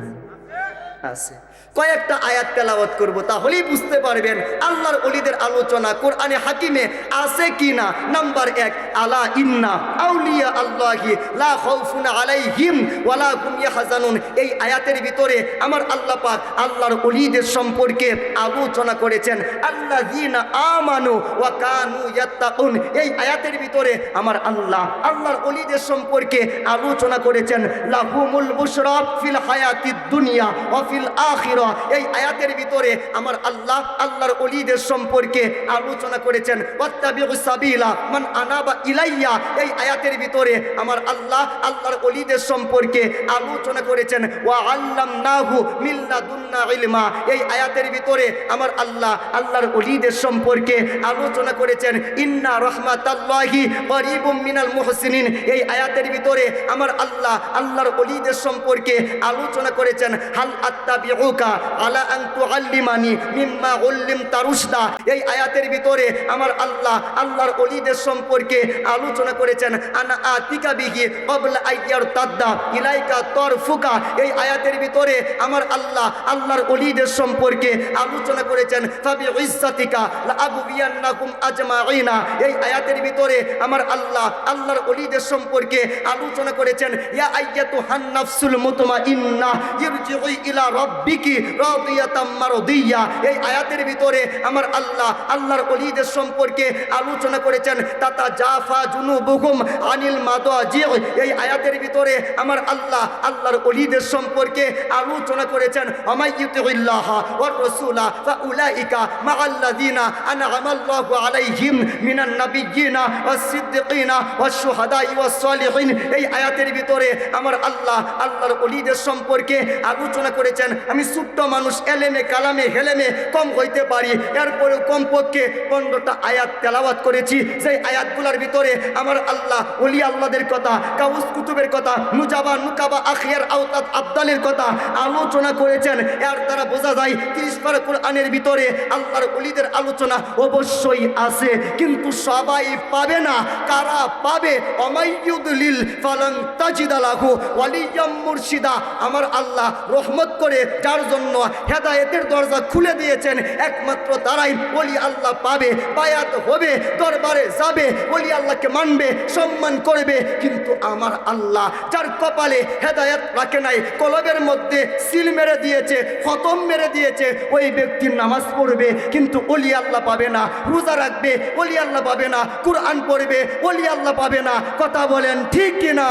আছে। কয়েকটা আয়াত তেলাওয়াত করব, তাহলেই বুঝতে পারবেন আল্লাহর ওলিদের আলোচনা কোরআনে হাকিমে আছে কিনা। নাম্বার 1, আলা ইন্না আউলিয়া আল্লাহি লা খাউফুন আলাইহিম ওয়ালা হুম ইয়াহজানুন। এই আয়াতের ভিতরে আমার আল্লাহ পাক আল্লাহর ওলিদের সম্পর্কে আলোচনা করেছেন। আল্লাযীনা আমানু ওয়া কানু ইয়াত্তাকুন। এই আয়াতের ভিতরে আমার আল্লাহ আল্লাহর ওলিদের সম্পর্কে আলোচনা করেছেন। লাহুমুল বুশরা ফিল হায়াতিদ দুনিয়া ওয়া ফিল আখিরা। এই আয়াতের ভিতরে আমার আল্লাহ আল্লাহর ওলিদের সম্পর্কে আলোচনা করেছেন। ওয়াত্তাবিউস সাবিলা মান আনাবা ইলাইয়া। এই আয়াতের ভিতরে আমার আল্লাহ আল্লাহর ওলিদের সম্পর্কে আলোচনা করেছেন। ওয়া আল্লামনাহু মিন লাদুন্না ইলমা। এই আয়াতের ভিতরে আমার আল্লাহ আল্লাহর ওলিদের সম্পর্কে আলোচনা করেছেন। ইন্না রাহমাতাল্লাহি করিবুম মিনাল মুহসিনিন। এই আয়াতের ভিতরে আমার আল্লাহ আল্লাহর ওলিদের সম্পর্কে আলোচনা করেছেন। হাল আত্তাবিউকা আলা আন তুআল্লিমানি মিম্মা উল্লিমতা রুশদা। এই আয়াতের ভিতরে আমার আল্লাহ আল্লাহর ওলিদের সম্পর্কে আলোচনা করেছেন। আনা আতিকা বিহি ক্বাবলা আইয়ারতাদ্দা ইলাইকা তরফুকা। এই আয়াতের ভিতরে আমার আল্লাহ আল্লাহর ওলিদের সম্পর্কে আলোচনা করেছেন। ফাবি ইজ্জাতিকা লা আবুবিয়ান্নাকুম আজমাইনা। এই আয়াতের ভিতরে আমার আল্লাহ আল্লাহর ওলিদের সম্পর্কে আলোচনা করেছেন। ইয়া আইয়াতুহান নাফসুল মুতমাইন্নাহ ইরজিই ইলা রাব্বিকি রাদিয়াতাম মারদিয়া। এই আয়াতের ভিতরে আমার আল্লাহ আল্লাহর ওলিদের সম্পর্কে আলোচনা করেছেন। তাতা জাফা জুনুবুহুম আনিল মাদাজি। এই আয়াতের ভিতরে আমার আল্লাহ আল্লাহর ওলিদের সম্পর্কে আলোচনা করেছেন। আমাইয়ুতিল্লাহ ওয়ার রাসূলা ফাউলাইকা মাআল্লাযিনা আনআমাল্লাহু আলাইহিম মিনান নাবিয়্যিনা ওয়াস সিদ্দিকিনা ওয়াস শুহাদাই ওয়াস সালিহিন। এই আয়াতের ভিতরে আমার আল্লাহ আল্লাহর ওলিদের সম্পর্কে আলোচনা করেছেন। আমি ছোট্ট মানুষ, এলেমে কালামে হেলেমে কম হইতে পারি, এরপরেও কমপক্ষে 15টা আয়াত তেলাওয়াত করেছি। সেই আয়াতগুলোর ভিতরে আমার আল্লাহ ওলি আল্লাহদের কথা, গাউস কুতুবের কথা, নুজাবা নুকাবা আখিয়ার আওতাদ আবদালের কথা আলোচনা করেছেন। এর দ্বারা বোঝা যায় 30 পারা কোরআনের ভিতরে আল্লাহর ওলিদের আলোচনা অবশ্যই আছে, কিন্তু সবাই পাবে না। কারা পাবে? অমাইয়ুদলিল ফালান তাজিদা লাহু ওয়ালিয়াম মুরশিদা। আমার আল্লাহ রহমত করে যার জন্য হেদায়েতের দরজা খুলে দিয়েছেন, একমাত্র তারাই ওলি আল্লাহ পাবে, বায়াত হবে, দরবারে যাবে, ওলি আল্লাহকে মানবে, সম্মান করবে। কিন্তু আমার আল্লাহ যার কপালে হেদায়েত রাখে নাই, কলবের মধ্যে সিল মেরে দিয়েছে, খতম মেরে দিয়েছে, ওই ব্যক্তির নামাজ পড়বে কিন্তু ওলি আল্লাহ পাবে না, রোজা রাখবে ওলি আল্লাহ পাবে না, কুরআন পড়বে ওলি আল্লাহ পাবে না। কথা বলেন ঠিক কিনা?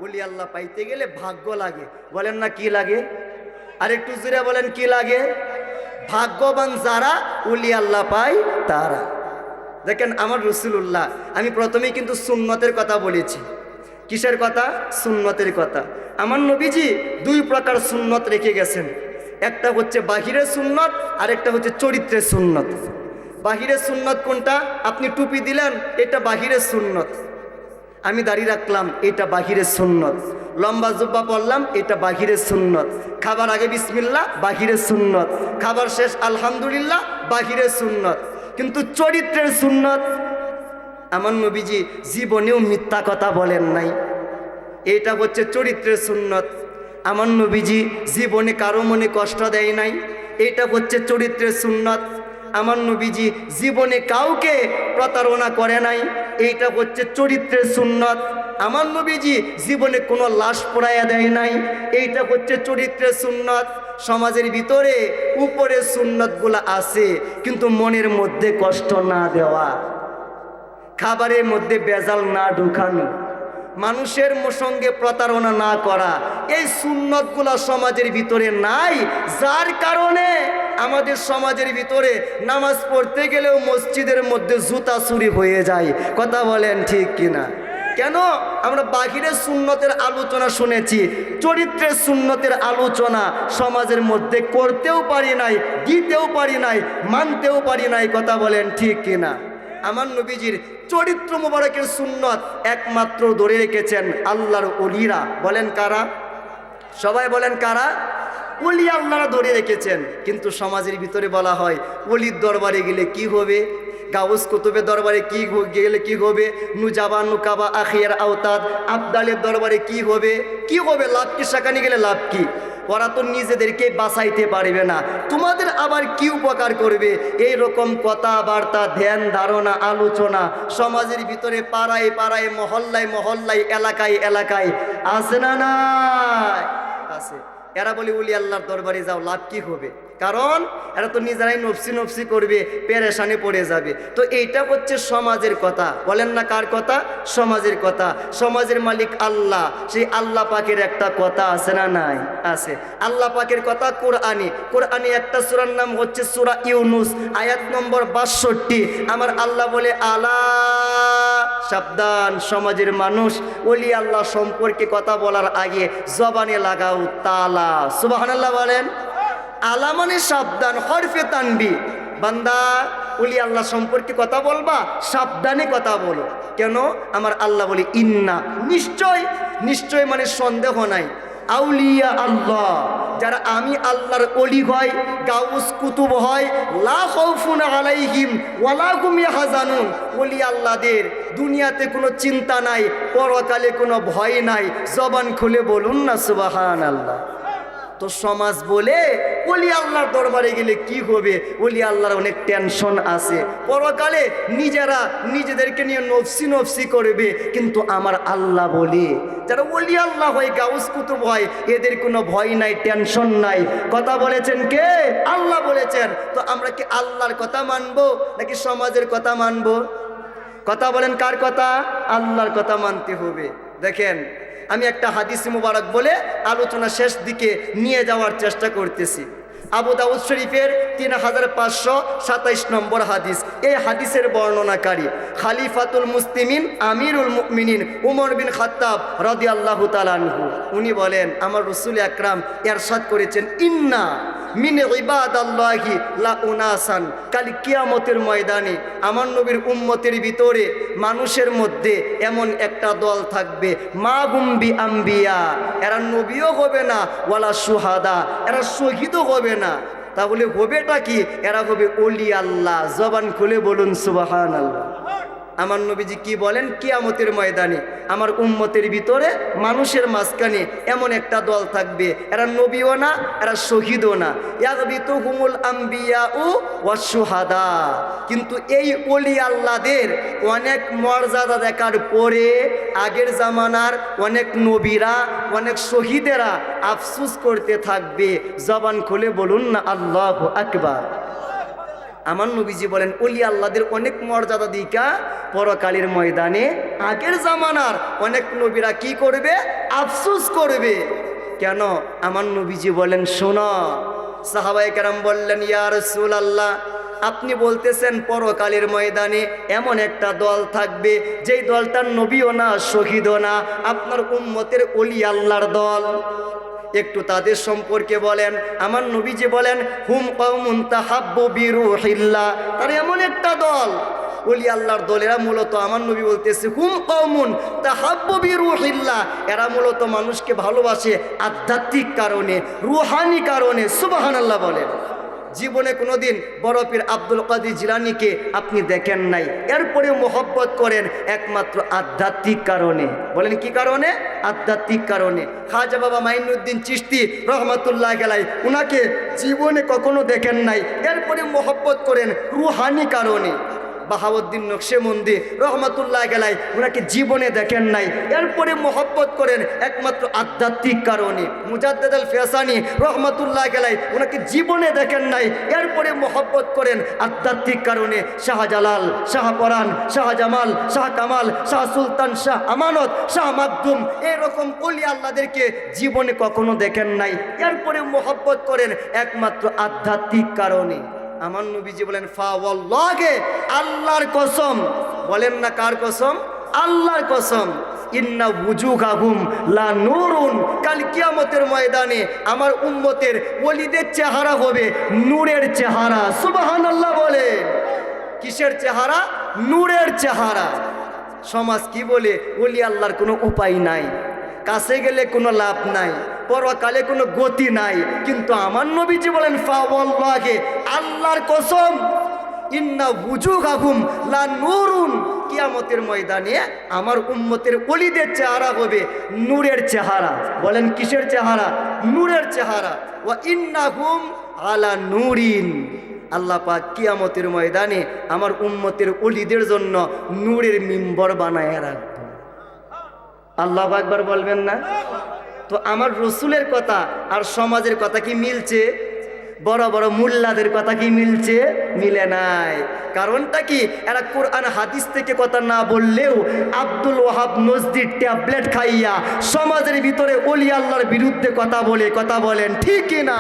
ওলি আল্লাহ পাইতে গেলে ভাগ্য লাগে, বলেন না কি লাগে? আর একটু জোরে বলেন কি লাগে? ভাগ্যবান যারা ওলি আল্লাহ পায় তারা। দেখেন আমার রাসূলুল্লাহ, আমি প্রথমেই কিন্তু সুন্নতের কথা বলেছি। কিসের কথা? সুন্নতের কথা। আমার নবীজি 2 প্রকার সুন্নত রেখে গেছেন। একটা হচ্ছে বাহিরের সুন্নত, আর একটা হচ্ছে চরিত্রের সুন্নত। বাহিরের সুন্নত কোনটা? আপনি টুপি দিলেন, এটা বাহিরের সুন্নত। আমি দাড়ি রাখলাম, এটা বাহিরের সুন্নত। লম্বা জুব্বা পরলাম, এটা বাহিরের সুন্নত। খাবার আগে বিসমিল্লাহ, বাহিরের সুন্নত। খাবার শেষ আলহামদুলিল্লাহ, বাহিরের সুন্নত। কিন্তু চরিত্রের সুন্নত, আমার নবীজি জীবনেও মিথ্যা কথা বলেন নাই, এটা হচ্ছে চরিত্রের সুন্নত। আমার নবীজি জীবনে কারো মনে কষ্ট দেয় নাই, এটা হচ্ছে চরিত্রের সুন্নত। আমার নবীজি জীবনে কাউকে প্রতারণা করে নাই, এইটা হচ্ছে চরিত্রের সুন্নত। আমার নবীজি জীবনে কোনো লাশ পোড়াইয়া দেয় নাই, এইটা হচ্ছে চরিত্রের সুন্নত। সমাজের ভিতরে উপরে সুন্নতগুলো আছে, কিন্তু মনের মধ্যে কষ্ট না দেওয়া, খাবারের মধ্যে বেজাল না ঢুকানো, মানুষের সঙ্গে প্রতারণা না করা, এই সুন্নতগুলো সমাজের ভিতরে নাই। যার কারণে আমাদের সমাজের ভিতরে নামাজ পড়তে গেলেও মসজিদের মধ্যে জুতা চুরি হয়ে যায়। কথা বলেন ঠিক কিনা? কেন? আমরা বাহিরের সুন্নতের আলোচনা শুনেছি, চরিত্রের সুন্নতের আলোচনা সমাজের মধ্যে করতেও পারি নাই, দিতেও পারি নাই, মানতেও পারি নাই। কথা বলেন ঠিক কিনা? আমার নবীজির চরিত্র মুবারকের সুন্নত একমাত্র ধরে রেখেছেন আল্লাহর ওলিরা। বলেন কারা? সবাই বলেন কারা? ওলি আল্লাহরা ধরে রেখেছেন। কিন্তু সমাজের ভিতরে বলা হয় ওলির দরবারে গেলে কি হবে, গাউস কুতুবের দরবারে কি গেলে কি হবে, নুজাবা নুকাবা আখিয়ার আওতাদ আবদালের দরবারে কি হবে, কি হবে? লাভ কি? সেখানে গেলে লাভ কি? ওরা তো নিজেদেরকে বাঁচাইতে পারবে না, তোমাদের আবার কি উপকার করবে? এই রকম কথাবার্তা, ধ্যান ধারণা, আলোচনা সমাজের ভিতরে পাড়ায় পাড়ায়, মহল্লায় মহল্লায়, এলাকায় এলাকায় আছে না? নাই আছে। এরা বলে ওলি আল্লাহর দরবারে যাও, লাভ কি হবে? কারণ এরা তো নিজেরাই নফসি নফসি করবে, পেরেশানে পড়ে যাবে। তো এইটা হচ্ছে সমাজের কথা। বলেন না কার কথা? সমাজের কথা। সমাজের মালিক আল্লাহ, সেই আল্লাহ পাকের একটা কথা আছে না? নাই আছে। আল্লাহ পাকের কথা কোরআনে, কোরআনে একটা সূরার নাম হচ্ছে সূরা ইউনুস, আয়াত নম্বর 62। আমার আল্লাহ বলে, আলা সাবধান সমাজের মানুষ, ওলি আল্লাহ সম্পর্কে কথা বলার আগে জবানে লাগাও তালা। সুবহানাল্লাহ বলেন। আলা মানে সাবধান, হরফে তানবি। বান্দা ওলি আল্লাহ সম্পর্কে কথা বলবা, সাবধানে কথা বলো। কেন? আমার আল্লাহ বলে ইন্না, নিশ্চয়। নিশ্চয় মানে সন্দেহ নাই। আউলিয়া আল্লাহ, যারা আমি আল্লাহর ওলি হয়, গাউস কুতুব হয়, লা খাউফুন আলাইহিম ওয়ালা হুম ইয়াহজানুন, ওলি আল্লাহদের দুনিয়াতে কোনো চিন্তা নাই, পরকালে কোনো ভয় নাই। জবান খুলে বলুন না সুবহানাল্লাহ। তো সমাজ বলে ওলি আল্লাহর দরবারে গেলে কি হবে, ওলি আল্লাহর অনেক টেনশন আছে, পরকালে নিজেরা নিজেদেরকে নিয়ে নফসি নফসি করবে। কিন্তু আমার আল্লাহ বলে, যারা ওলি আল্লাহ হয়, গাউস কুতুব হয়, এদের কোনো ভয় নাই, টেনশন নাই। কথা বলেছেন কে? আল্লাহ বলেছেন। তো আমরা কি আল্লাহর কথা মানবো নাকি সমাজের কথা মানবো? কথা বলেন, কার কথা? আল্লাহর কথা মানতে হবে। দেখেন, আমি একটা হাদিস মুবারক বলে আলোচনা শেষ দিকে নিয়ে যাওয়ার চেষ্টা করতেছি। আবু দাউদ শরীফের 3527 নম্বর হাদিস। এই হাদিসের বর্ণনাকারী খালিফাতুল মুসলিমিন আমিরুল মুমিনিন উমর বিন খাত্তাব রাদিয়াল্লাহু তাআলা আনহু, উনি বলেন, আমার রাসূল আকরাম ইরশাদ করেছেন, ইন্না মিন ইবাদাল্লাহি লা উনাসান, কাল কিয়ামতের ময়দানে আমার নবীর উম্মতের ভিতরে মানুষের মধ্যে এমন একটা দল থাকবে, মা গুম্বি আম্বিয়া, এরা নবীও হবে না, ওয়ালা সুহাদা, এরা শহীদও হবে না। তাহলে হবেটা কি? এরা হবে ওলি আল্লাহ। জবান খুলে বলুন সুবহানাল্লাহ। আমার নবীজি কি বলেন? কিয়ামতের ময়দানে আমার উম্মতের ভিতরে মানুষের মাঝখানে এমন একটা দল থাকবে, এরা নবীও না, এরা শহীদও না। ইয়াগবিতুহুমুল আম্বিয়াউ ওয়াস শুহাদা, কিন্তু এই ওলি আল্লাহদের অনেক মর্যাদা দেখার পরে আগের জামানার অনেক নবীরা, অনেক শহীদেরা আফসোস করতে থাকবে। জবান খুলে বলুন না আল্লাহু আকবার। আমার নবীজি বলেন, ওলি আল্লাহদের অনেক মর্যাদা দিকা পরকালের ময়দানে আগের জামানার অনেক নবীরা কি করবে? আফসোস করবে। কেন? আমার নবীজি বলেন, শোনো। সাহাবায়ে কেরাম বললেন, ইয়া রাসূলুল্লাহ, আপনি বলতেছেন পরকালের ময়দানে এমন একটা দল থাকবে, যেই দলটার নবীও না, শহীদও না, আপনার উম্মতের ওলি আল্লাহর দল, একটু তাদের সম্পর্কে বলেন। আমার নবীজি বলেন, হুম কওমুন তাহাব্বু বিরূহিল্লাহ, তারা এমন একটা দল, ওলি আল্লাহর দলেরা মূলত, আমার নবী বলতেছে, হুম কওমুন তাহাব্বু বিরূহিল্লাহ, এরা মূলত মানুষকে ভালোবাসে আধ্যাত্মিক কারণে, রুহানি কারণে। সুবহানাল্লাহ বলেন। জীবনে কোনোদিন বড় পীর আব্দুল কাদের জিলানীকে আপনি দেখেন নাই, এরপরে মোহব্বত করেন একমাত্র আধ্যাত্মিক কারণে। বলেন কি কারণে? আধ্যাত্মিক কারণে। খাজা বাবা মাইনুদ্দিন চিশতি রহমাতুল্লাহ আলাইহি, উনাকে জীবনে কখনো দেখেন নাই, এরপরে মোহব্বত করেন রুহানি কারণে। বাহাউদ্দিন নকশেবন্দি রহমাতুল্লাহ আলাইহি, উনাকে জীবনে দেখেন নাই, এরপরে মোহব্বত করেন একমাত্র আধ্যাত্মিক কারণে। মুজাদ্দেদ আল ফেসানি রহমাতুল্লাহ আলাইহি, উনাকে জীবনে দেখেন নাই, এরপরে মোহব্বত করেন আধ্যাত্মিক কারণে। শাহজালাল, শাহপরান, শাহজামাল, শাহ কামাল, শাহ সুলতান, শাহ আমানত, শাহ মাকদুম, এরকম ওলি আল্লাহদেরকে জীবনে কখনো দেখেন নাই, এরপরে মোহব্বত করেন একমাত্র আধ্যাত্মিক কারণে। আমার নবীজি বলেন, ফা ওয়াল্লাহি, আল্লাহর কসম। বলেন না কার কসম? আল্লাহর কসম। ইন্না ওয়ুজুহাহুম লা নূরুন, কাল কিয়ামতের ময়দানে আমার উম্মতের ওলিদের চেহারা হবে নূরের চেহারা। সুবহানাল্লাহ বলেন। কিসের চেহারা? নূরের চেহারা। সমাজ কি বলে? ওলি আল্লাহর কোনো উপায় নাই, কাছে গেলে কোনো লাভ নাই, পরকালে কোনো গতি নাই। কিন্তু আমার নবীজি বলেন, ফা ওয়াল্লাহি, আল্লাহর কসম, ইন্না ওয়ুজুহাহুম লা নূরুন, কিয়ামতের ময়দানে আমার উম্মতের ওলিদের চেহারা হবে নূরের চেহারা। বলেন কিসের চেহারা? নূরের চেহারা। ওয়া ইন্নাহুম আলা নূরিন, আল্লাহ পাক কিয়ামতের ময়দানে আমার উম্মতের ওলিদের জন্য নূরের মিম্বর বানায় রাখবে। আল্লাহু আকবার বলবেন না? তো আমার রসুলের কথা আর সমাজের কথা কি মিলছে? বড় বড় মুল্লাদের কথা কি মিলছে? মিলে নাই। কারণটা কি? এরা কোরআন হাদিস থেকে কথা না বললেও আব্দুল ওয়াহাব নজদির ট্যাবলেট খাইয়া সমাজের ভিতরে ওলি আল্লাহর বিরুদ্ধে কথা বলে। কথা বলেন ঠিক না?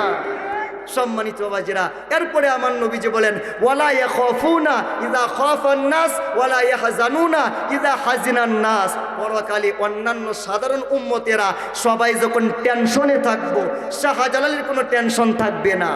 সম্মানিত বাবাজিরা, এরপরে আমার নবীজি বলেন ওয়ালা ইয়াখাফুনা ইযা খাফান নাস ওয়ালা ইয়াহজানুনা ইযা হাজিনান নাস। পরকালে অন্যান্য সাধারণ উম্মতেরা সবাই যখন টেনশনে থাকবো, শাহজালালের কোনো টেনশন থাকবে না,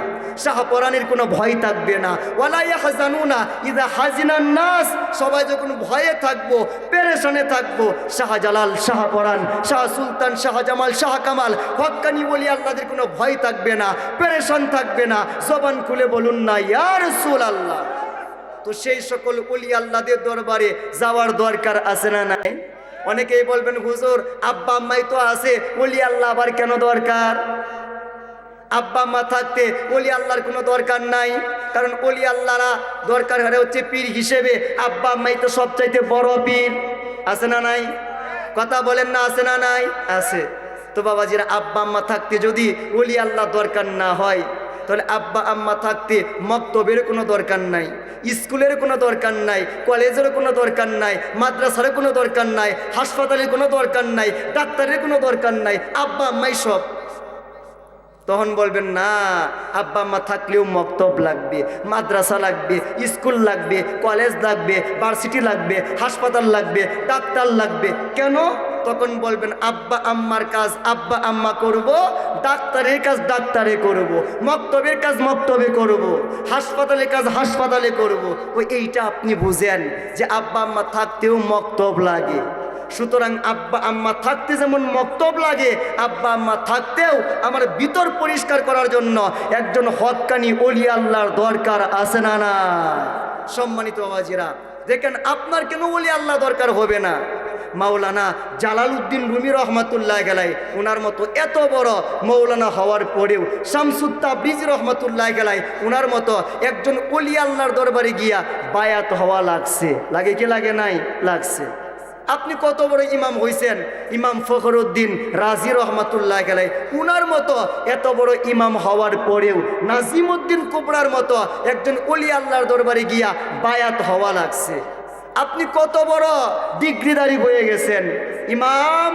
শাহপরানের কোনো ভয় থাকবে না। ওয়ালা ইয়াহজানুনা ইযা হাজিনান নাস, সবাই যখন ভয়ে থাকবো, পেরেশানে থাকবো, শাহজালাল, শাহপরান, শাহ সুলতান, শাহজামাল, শাহ কামাল, হক্কানি ওলি আল্লাহদের কোনো ভয় থাকবে না, পেরেশান থাকবে না। জবান খুলে বলুন না ইয়া রাসূলুল্লাহ। তো সেই সকল ওলি আল্লাহদের দরবারে যাওয়ার দরকার আছে না নাই? অনেকেই বলবেন হুজুর আব্বা আম্মাই তো আছে, ওলি আল্লাহ আবার কেন দরকার? আব্বা আম্মা থাকতে ওলি আল্লাহর কোনো দরকার নাই। কারণ ওলি আল্লাহরা দরকার হচ্ছে পীর হিসেবে, আব্বা আম্মাই তো সবচাইতে বড় পীর। আছে না নাই? কথা বলেন না, আছে না নাই? আছে। তো বাবাজিরা, আব্বা আম্মা থাকতে যদি ওলি আল্লাহ দরকার না হয়, তাহলে আব্বা আম্মা থাকতে মক্তবের কোনো দরকার নাই, স্কুলের কোনো দরকার নাই, কলেজের কোনো দরকার নাই, মাদ্রাসার কোনো দরকার নাই, হাসপাতালের কোনো দরকার নাই, ডাক্তারের কোনো দরকার নাই, আব্বা আম্মাই সব। তখন বলবেন না, আব্বা আম্মা থাকলেও মক্তব লাগবে, মাদ্রাসা লাগবে, স্কুল লাগবে, কলেজ লাগবে, ভার্সিটি লাগবে, হাসপাতাল লাগবে, ডাক্তার লাগবে। কেন? তখন বলবেন আব্বা আম্মার কাজ আব্বা আম্মা করব, ডাক্তারের কাজ ডাক্তারে করব, মক্তবের কাজ মক্তবে করব, হাসপাতালের কাজ হাসপাতালে করব। ওই এইটা আপনি বুঝেন যে আব্বা আম্মা থাকতেও মক্তব লাগে। সুতরাং আব্বা আম্মা থাকতে যেমন মক্তব লাগে, আব্বা আম্মা থাকতেও আমার ভিতর পরিষ্কার করার জন্য একজন হক্কানি ওলি আল্লাহর দরকার আছে না না? সম্মানিত বাবাজিরা, দেখেন আপনার কেন ওলি আল্লাহ দরকার হবে না? মাওলানা জালালউদ্দিন রুমি রহমাতুল্লাহ আলাইহি, ওনার মতো এত বড় মৌলানা হওয়ার পরেও শামসুত তাবরিজি রহমাতুল্লাহ আলাইহি, ওনার মতো একজন ওলি আল্লাহর দরবারে গিয়া বায়াত হওয়া লাগছে। লাগে কি লাগে নাই? লাগছে। আপনি কত বড় ইমাম হইছেন, ইমাম ফখরুদ্দিন রাজি রহমাতুল্লাহ আলাইহি, উনার মতো এত বড় ইমাম হওয়ার পরেও নাজিমউদ্দিন কুবরার মতো একজন ওলি আল্লাহর দরবারে গিয়া বায়াত হওয়া লাগছে। আপনি কত বড় ডিগ্রিধারী হয়ে গেছেন, ইমাম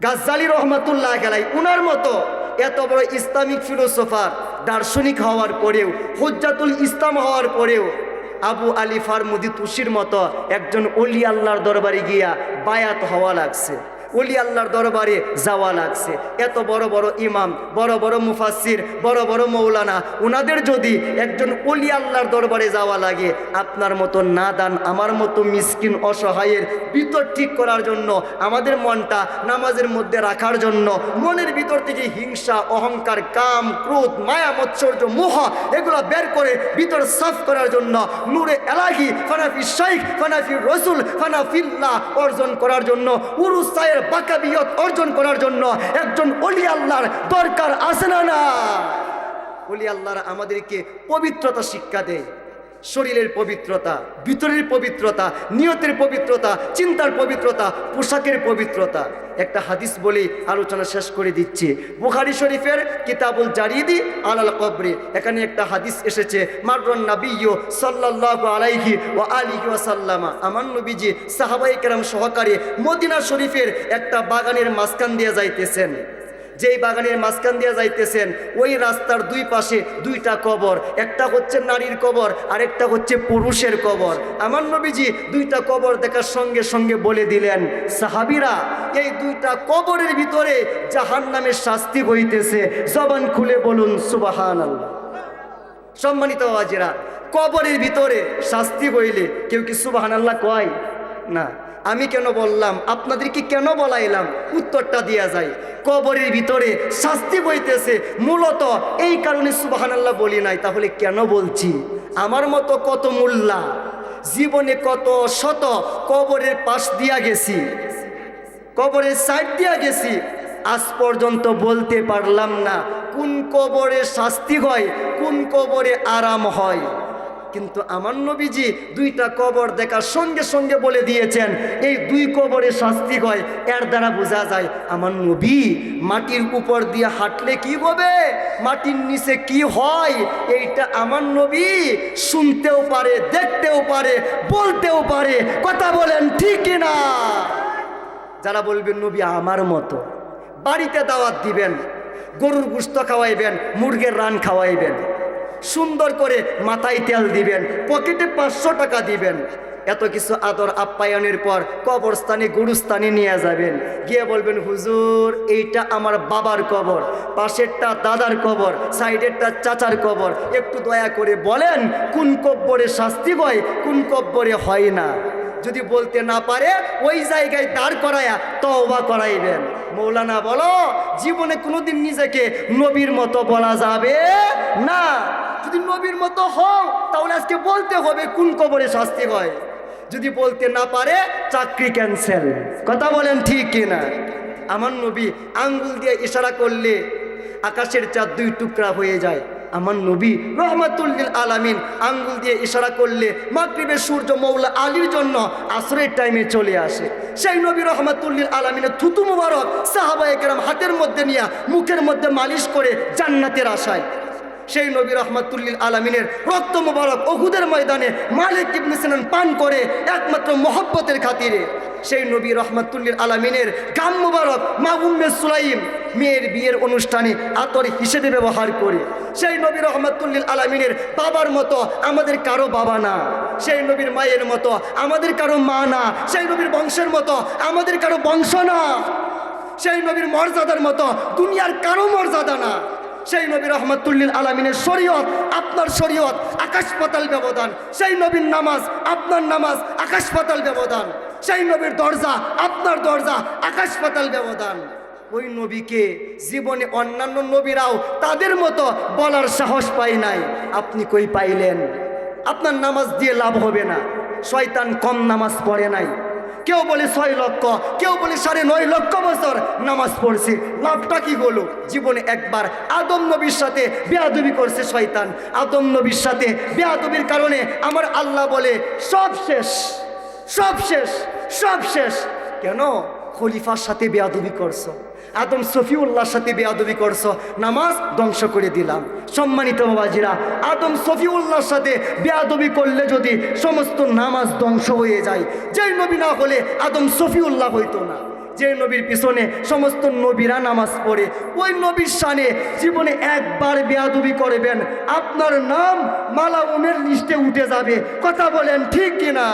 গাজ্জালি রহমাতুল্লাহ আলাইহি, উনার মতো এত বড় ইসলামিক ফিলোসফার দার্শনিক হওয়ার পরেও, হুজ্জাতুল ইসলাম হওয়ার পরেও আবু আলী ফারমুদি তুসির মতো একজন ওলি আল্লাহর দরবারে গিয়া বায়াত হওয়া লাগছে, ওলি আল্লাহর দরবারে যাওয়া লাগছে। এত বড় বড় ইমাম, বড় বড় মুফাসসির, বড় বড় মৌলানা, ওনাদের যদি একজন ওলি আল্লাহর দরবারে যাওয়া লাগে, আপনার মতো নাদান, আমার মতো মিসকিন অসহায়ের ভিতর ঠিক করার জন্য, আমাদের মনটা নামাজের মধ্যে রাখার জন্য, মনের ভিতর থেকে হিংসা, অহংকার, কাম, ক্রোধ, মায়া, মৎসর্য, মোহ এগুলো বের করে ভিতর সাফ করার জন্য, নূরে এলাহি, ফানাফি শাইখ, ফানাফি রসুল, ফানাফিল্লাহ অর্জন করার জন্য, উরুসায়ের বাকাবিয়ত অর্জন করার জন্য একজন ওলি আল্লাহর দরকার আছে না না? ওলি আল্লাহরা আমাদেরকে পবিত্রতা শিক্ষা দেয়, শরীরের পবিত্রতা, ভিতরের পবিত্রতা, নিয়তের পবিত্রতা, চিন্তার পবিত্রতা, পোশাকের পবিত্রতা। একটা হাদিস বলে আলোচনা শেষ করে দিচ্ছি। বুখারী শরীফের কিতাবুল জারিদি আলাল কবরে এখানে একটা হাদিস এসেছে, মাররান নাবিয়্যু সাল্লাল্লাহু আলাইহি ওয়া আলিহি ওয়াসাল্লামা, আমার নবীজি সাহাবায়ে কেরাম সহকারে মদিনা শরীফের একটা বাগানের মাঝখান দিয়ে যাইতেছেন। যেই বাগানের মাঝখান দিয়ে যাইতেছেন, ওই রাস্তার দুই পাশে দুইটা কবর, একটা হচ্ছে নারীর কবর আর একটা হচ্ছে পুরুষের কবর। আমার নবীজি দুইটা কবর দেখার সঙ্গে সঙ্গে বলে দিলেন, সাহাবীরা এই দুইটা কবরের ভিতরে জাহান্নামের শাস্তি হইতেছে। জবান খুলে বলুন সুবহানাল্লাহ। সম্মানিত বাবাজিরা, কবরের ভিতরে শাস্তি হইলে কেউ কি সুবহানাল্লাহ কয় না? আমি কেন বললাম, আপনাদেরকে কেন বলাইলাম, উত্তরটা দেয়া যায়। কবরের ভিতরে শাস্তি বইতেছে, মূলত এই কারণে সুবহানাল্লাহ বলি নাই। তাহলে কেন বলছি? আমার মতো কত মোল্লা জীবনে কত শত কবরের পাশ দিয়া গেছি, কবরের সাইড দিয়া গেছি, আজ পর্যন্ত বলতে পারলাম না কোন কবরে শাস্তি হয়, কোন কবরে আরাম হয়। কিন্তু আমার নবীজি দুইটা কবর দেখার সঙ্গে সঙ্গে বলে দিয়েছেন এই দুই কবরে শাস্তি হয়। এর দ্বারা বোঝা যায় আমার নবী মাটির উপর দিয়ে হাঁটলে কি হবে, মাটির নিচে কি হয়, এইটা আমার নবী শুনতেও পারে, দেখতেও পারে, বলতেও পারে। কথা বলেন ঠিক না? যারা বলবেন নবী আমার মতো, বাড়িতে দাওয়াত দিবেন, গরুর গোশত খাওয়াইবেন, মুরগের রান খাওয়াইবেন, সুন্দর করে মাথায় তেল দিবেন, পকেটে 500 টাকা দিবেন। এত কিছু আদর আপ্যায়নের পর কবরস্থানে গুরুস্থানে নিয়ে যাবেন, গিয়ে বলবেন হুজুর এইটা আমার বাবার কবর, পাশেরটা দাদার কবর, সাইডেরটা চাচার কবর, একটু দয়া করে বলেন কোন কব্বরে শাস্তি হয়, কোন কব্বরে হয় না। যদি বলতে না পারে ওই জায়গায় দাঁড় করায়া তওবা করাইবেন। মৌলানা বলো জীবনে কোনোদিন নিজেকে নবীর মতো বলা যাবে না। যদি নবীর মতো হও তাহলে আজকে বলতে হবে কোন কবরে শাস্তি হয়। যদি বলতে না পারে চাকরি ক্যান্সেল। কথা বলেন ঠিক কিনা? আমার নবী আঙ্গুল দিয়ে ইশারা করলে আকাশের চাঁদ 2 টুকরা হয়ে যায়। আমার নবী রহমাতুল লিল আলামিন আঙ্গুল দিয়ে ইশারা করলে মাগরিবের সূর্য মৌলা আলীর জন্য আসরের টাইমে চলে আসে। সেই নবী রহমাতুল লিল আলামিনের থুতু মুবারক সাহাবায়ে কেরাম হাতের মধ্যে নিয়ে মুখের মধ্যে মালিশ করে জান্নাতের আশায়। সেই নবী রহমাতুল লিল আলামিনের রক্ত মুবারক উহুদের ময়দানে মালিক ইবনে সিনান পান করে একমাত্র মহব্বতের খাতিরে। সেই নবী রহমাতুল লিল আলামিনের গাম মুবারক মা উম্মে সুলাইম মেয়ের বিয়ের অনুষ্ঠানে আতর হিসেবে ব্যবহার করে। সেই নবী রহমাতুল লিল আলামিনের বাবার মতো আমাদের কারো বাবা না, সেই নবীর মায়ের মতো আমাদের কারো মা না, সেই নবীর বংশের মতো আমাদের কারো বংশ না, সেই নবীর মর্যাদার মতো দুনিয়ার কারো মর্যাদা না। সেই নবী রহমাতুল লিল আলামিনের শরীয়ত আপনার শরীয়ত আকাশ পাতাল ব্যবধান। সেই নবীর নামাজ আপনার নামাজ আকাশ পাতাল ব্যবধান। সেই নবীর দরজা আপনার দরজা আকাশ পাতাল ব্যবধান। ওই নবীকে জীবনে অন্যান্য নবীরাও তাদের মতো বলার সাহস পায় নাই, আপনি কই পাইলেন? আপনার নামাজ দিয়ে লাভ হবে না। শয়তান কম নামাজ পড়ে নাই। কেউ বলে 6 লক্ষ, কেউ বলে 9.5 লক্ষ বছর নামাজ পড়ছে, লাভটা কি হলো? জীবনে একবার আদম নবীর সাথে বেয়াদবি করছে শয়তান। আদম নবীর সাথে বেয়াদবির কারণে আমার আল্লাহ বলে সব শেষ, সব শেষ, সব শেষ। কেন? খলিফার সাথে বেয়াদবি করছো, আদম সফিউল্লাহর সাথে বেয়াদবি করছো, নামাজ ধ্বংস করে দিলাম। সম্মানিত বাবাজিরা, আদম সফিউল্লাহর সাথে বেয়াদবি করলে যদি সমস্ত নামাজ ধ্বংস হয়ে যায়, যেই নবী না হলে আদম সফিউল্লাহ হইতো না। যে নবীর পিছনে সমস্ত নবীরা নামাজ পড়ে, ওই নবীর শানে জীবনে একবার বেয়াদবি করবেন, আপনার নাম মালাউনের লিস্টে উঠে যাবে। কথা বলেন ঠিক কিনা?